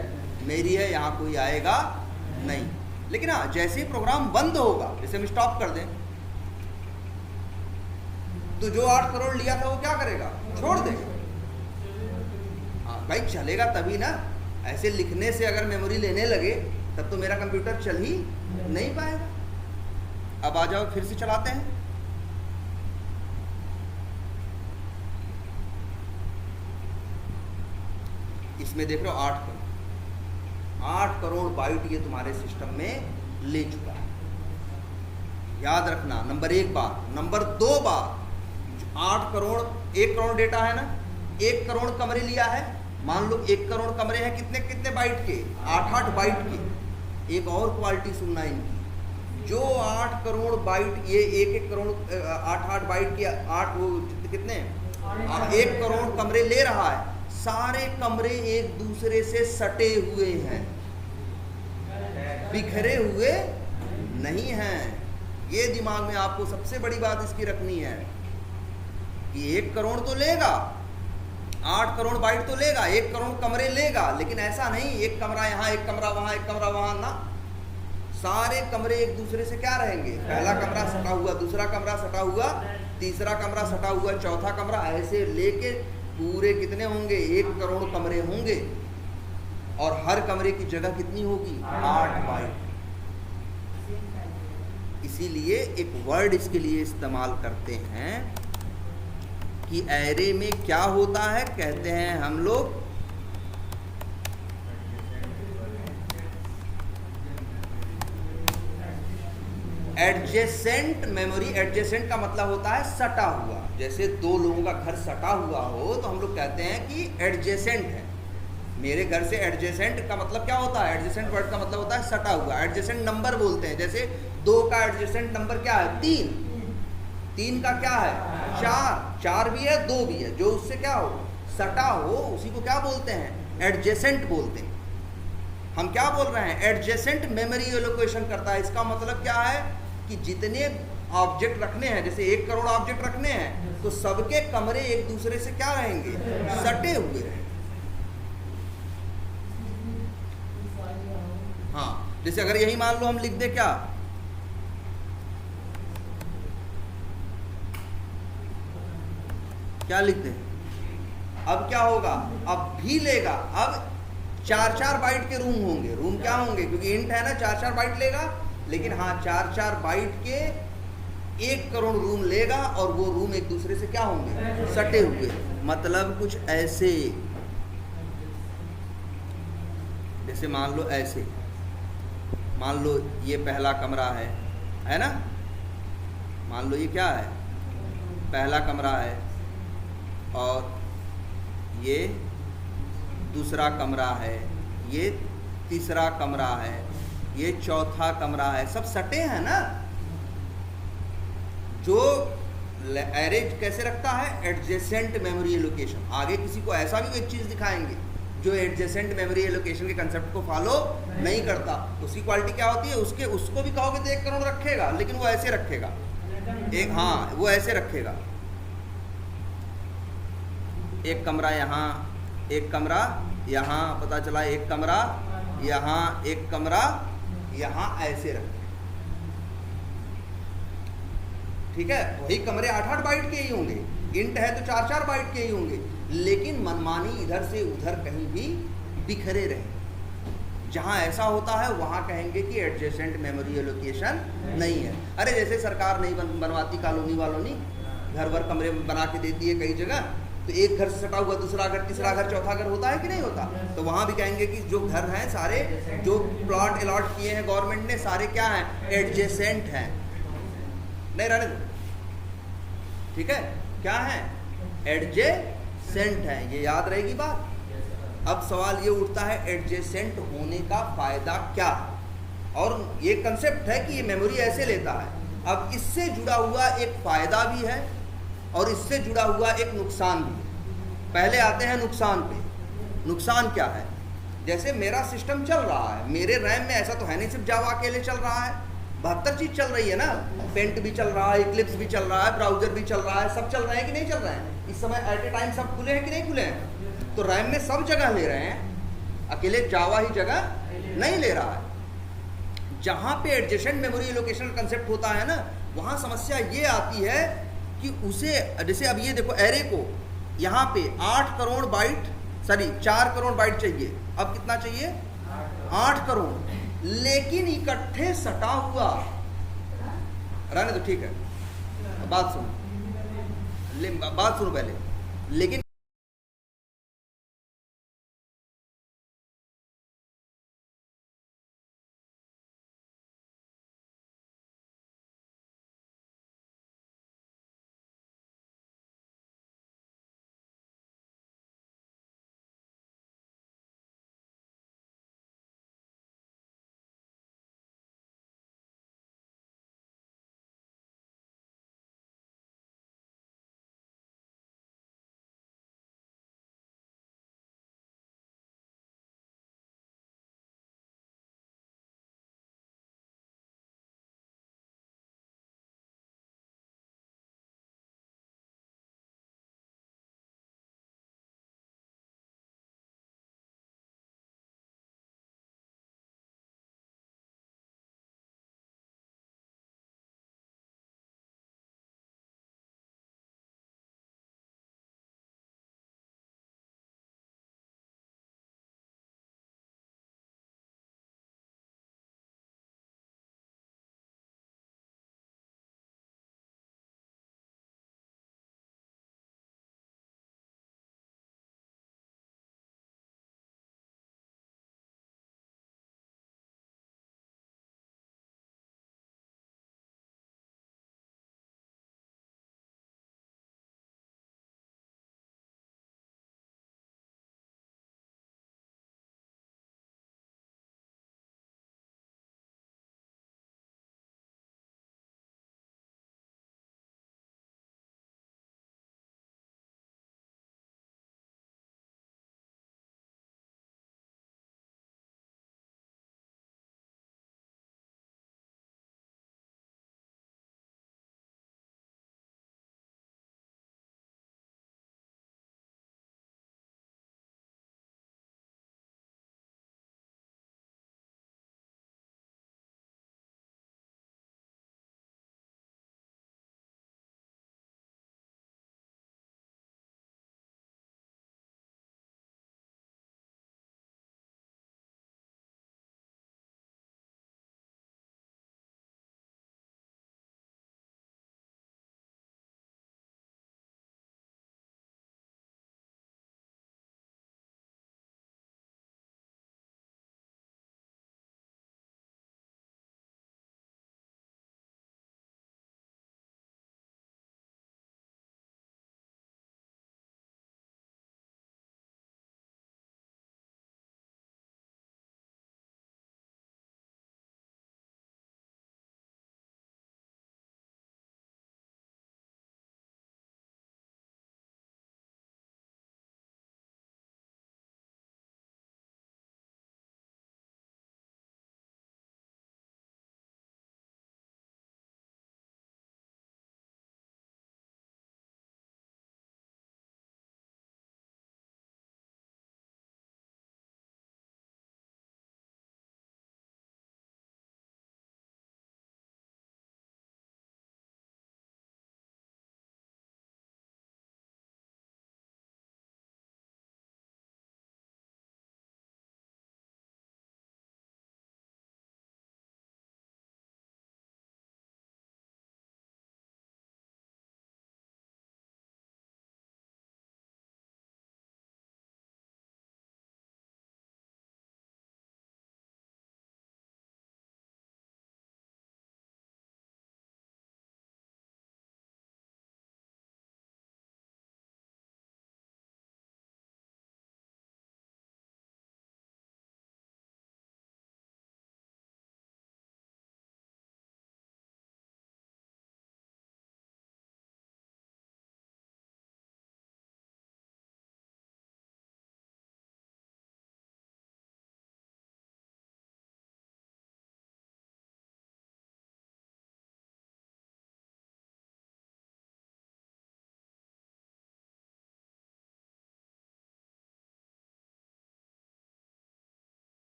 मेरी है, यहाँ कोई आएगा नहीं। लेकिन हाँ, जैसे ही प्रोग्राम बंद होगा, जैसे हम स्टॉप कर दें, तो जो 8 करोड़ लिया था वो क्या करेगा? छोड़ देगा। हाँ भाई, चलेगा तभी ना। ऐसे लिखने से अगर मेमोरी लेने लगे तब तो मेरा कंप्यूटर चल ही नहीं पाएगा। अब आ जाओ, फिर से चलाते हैं। इसमें देख रहे हो 8 करोड़ बाइट ये तुम्हारे सिस्टम में ले चुका है। याद रखना, नंबर 1 बात। नंबर 2 बात, 8 करोड़, 1 करोड़ डेटा है ना, 1 करोड़ कमरे लिया है। मान लो 1 करोड़ कमरे हैं, कितने कितने बाइट के? 8 बाइट के। एक और क्वालिटी सुनना इनकी, जो 8 करोड़ बाइट, ये 1 करोड़ 8 बाइट के 8 वो कितने 1 करोड़ कमरे ले रहा है, सारे कमरे एक दूसरे से सटे हुए हैं, बिखरे हुए नहीं हैं। ये दिमाग में आपको सबसे बड़ी बात इसकी रखनी है कि 1 करोड़ तो लेगा, 8 करोड़ बाइट तो लेगा, 1 करोड़ कमरे लेगा, लेकिन ऐसा नहीं 1 कमरा यहाँ, 1 कमरा वहाँ, 1 कमरा वहाँ ना। सारे कमरे एक दूसरे से क्या रहेंगे? पहला कमरा सटा हुआ, दूसरा कमरा सटा हुआ, तीसरा कमरा सटा हुआ, चौथा कमरा, ऐसे लेके पूरे कितने होंगे? 1 करोड़ कमरे होंगे। और हर कमरे की जगह कितनी होगी? 8 बाइट। इसीलिए एक वर्ड इसके लिए इस्तेमाल करते हैं कि एरे में क्या होता है, कहते हैं हम लोग एडजेसेंट मेमोरी। एडजेसेंट का मतलब होता है सटा हुआ। जैसे 2 लोगों का घर सटा हुआ हो तो हम लोग कहते हैं कि एडजेसेंट है। मेरे घर से एडजेसेंट का मतलब क्या होता है? एडजेसेंट वर्ड का मतलब होता है सटा हुआ। एडजेसेंट नंबर बोलते हैं। जैसे 2 का एडजेसेंट नंबर क्या है? 3। 3 का क्या है? 4। 4 भी है, 2 भी है। जो उससे क्या हो? सटा हो, उसी को क्या बोलते हैं? एडजेसेंट बोलते हैं। हम क्या बोल रहे हैं? एडजेसेंट मेमोरी एलोकेशन करता है। इसका मतलब क्या है कि जितने ऑब्जेक्ट रखने हैं, जैसे 1 करोड़ ऑब्जेक्ट रखने हैं, तो सबके कमरे एक दूसरे से क्या रहेंगे? सटे हुए रहेंगे। हाँ, जैसे अगर यही मान लो हम लिख दे क्या, क्या लिख दे? अब क्या होगा? अब भी लेगा। अब 4-4 बाइट के रूम होंगे। रूम क्या होंगे? क्योंकि इंट है ना, 4-4 बाइट लेगा। लेकिन हाँ, 4-4 बाइट के 1 करोड़ रूम लेगा, और वो रूम एक दूसरे से क्या होंगे? सटे हुए। मतलब कुछ ऐसे, जैसे मान लो ऐसे, मान लो ये पहला कमरा है ना, मान लो ये क्या है? पहला कमरा है, और ये दूसरा कमरा है, ये तीसरा कमरा है, ये चौथा कमरा है। सब सटे हैं ना। जो एरे कैसे रखता है? Adjacent memory allocation. आगे किसी को ऐसा भी एक चीज़ दिखाएंगे जो एडजेसेंट मेमोरी एलोकेशन के कंसेप्ट को फॉलो नहीं करता। उसकी क्वालिटी क्या होती है? उसको भी कहोगे तो 1 करोड़ रखेगा, लेकिन वो ऐसे रखेगा। हाँ, वो ऐसे रखेगा। 1 कमरा यहाँ, 1 कमरा यहाँ, पता चला 1 कमरा यहाँ, 1 कमरा यहाँ, ऐसे रखें। ठीक है? वही कमरे 8-8 बाइट के ही होंगे। इंट है तो 4-4 बाइट के ही होंगे, लेकिन मनमानी इधर से उधर कहीं भी बिखरे रहे। जहाँ ऐसा होता है वहाँ कहेंगे कि एडजेसेंट मेमोरी एलोकेशन नहीं है। अरे जैसे सरकार नहीं बनवाती कॉलोनी वालोनी, घर भर कमरे बना के देती है कई जगह, तो एक घर से सटा हुआ दूसरा घर, तीसरा घर, चौथा घर होता है कि नहीं होता? तो वहाँ भी कहेंगे कि जो घर हैं सारे, जो प्लॉट अलॉट किए हैं गवर्नमेंट ने, सारे क्या हैं? एडजेसेंट हैं। नहीं रहने दो, ठीक है? क्या है? एडजेसेंट है। ये याद रहेगी बात। अब सवाल ये उठता है, एडजेसेंट होने का फायदा क्या है? और ये कंसेप्ट है कि ये मेमोरी ऐसे लेता है। अब इससे जुड़ा हुआ एक फायदा भी है और इससे जुड़ा हुआ एक नुकसान भी है। पहले आते हैं नुकसान पे। नुकसान क्या है? जैसे मेरा सिस्टम चल रहा है, मेरे रैम में ऐसा तो है नहीं सिर्फ जावा अकेले चल रहा है, 72 चीज़ चल रही है ना। पेंट भी चल रहा है, इक्लिप्स भी चल रहा है, ब्राउजर भी चल रहा है, सब चल रहे हैं कि नहीं चल रहे हैं? इस समय एट ए टाइम सब खुले हैं कि नहीं खुले हैं? तो रैम में सब जगह ले रहे हैं, अकेले जावा ही जगह नहीं ले रहा है। जहाँ पे एडजेसेंट मेमोरी एलोकेशन कंसेप्ट होता है ना, वहाँ समस्या ये आती है कि उसे, जैसे अब ये देखो एरे को यहाँ पे 8 crore byte, sorry 4 crore byte चाहिए, अब कितना चाहिए 8 करोड़, लेकिन इकट्ठे सटा हुआ रहने तो ठीक है, बात सुनो पहले, लेकिन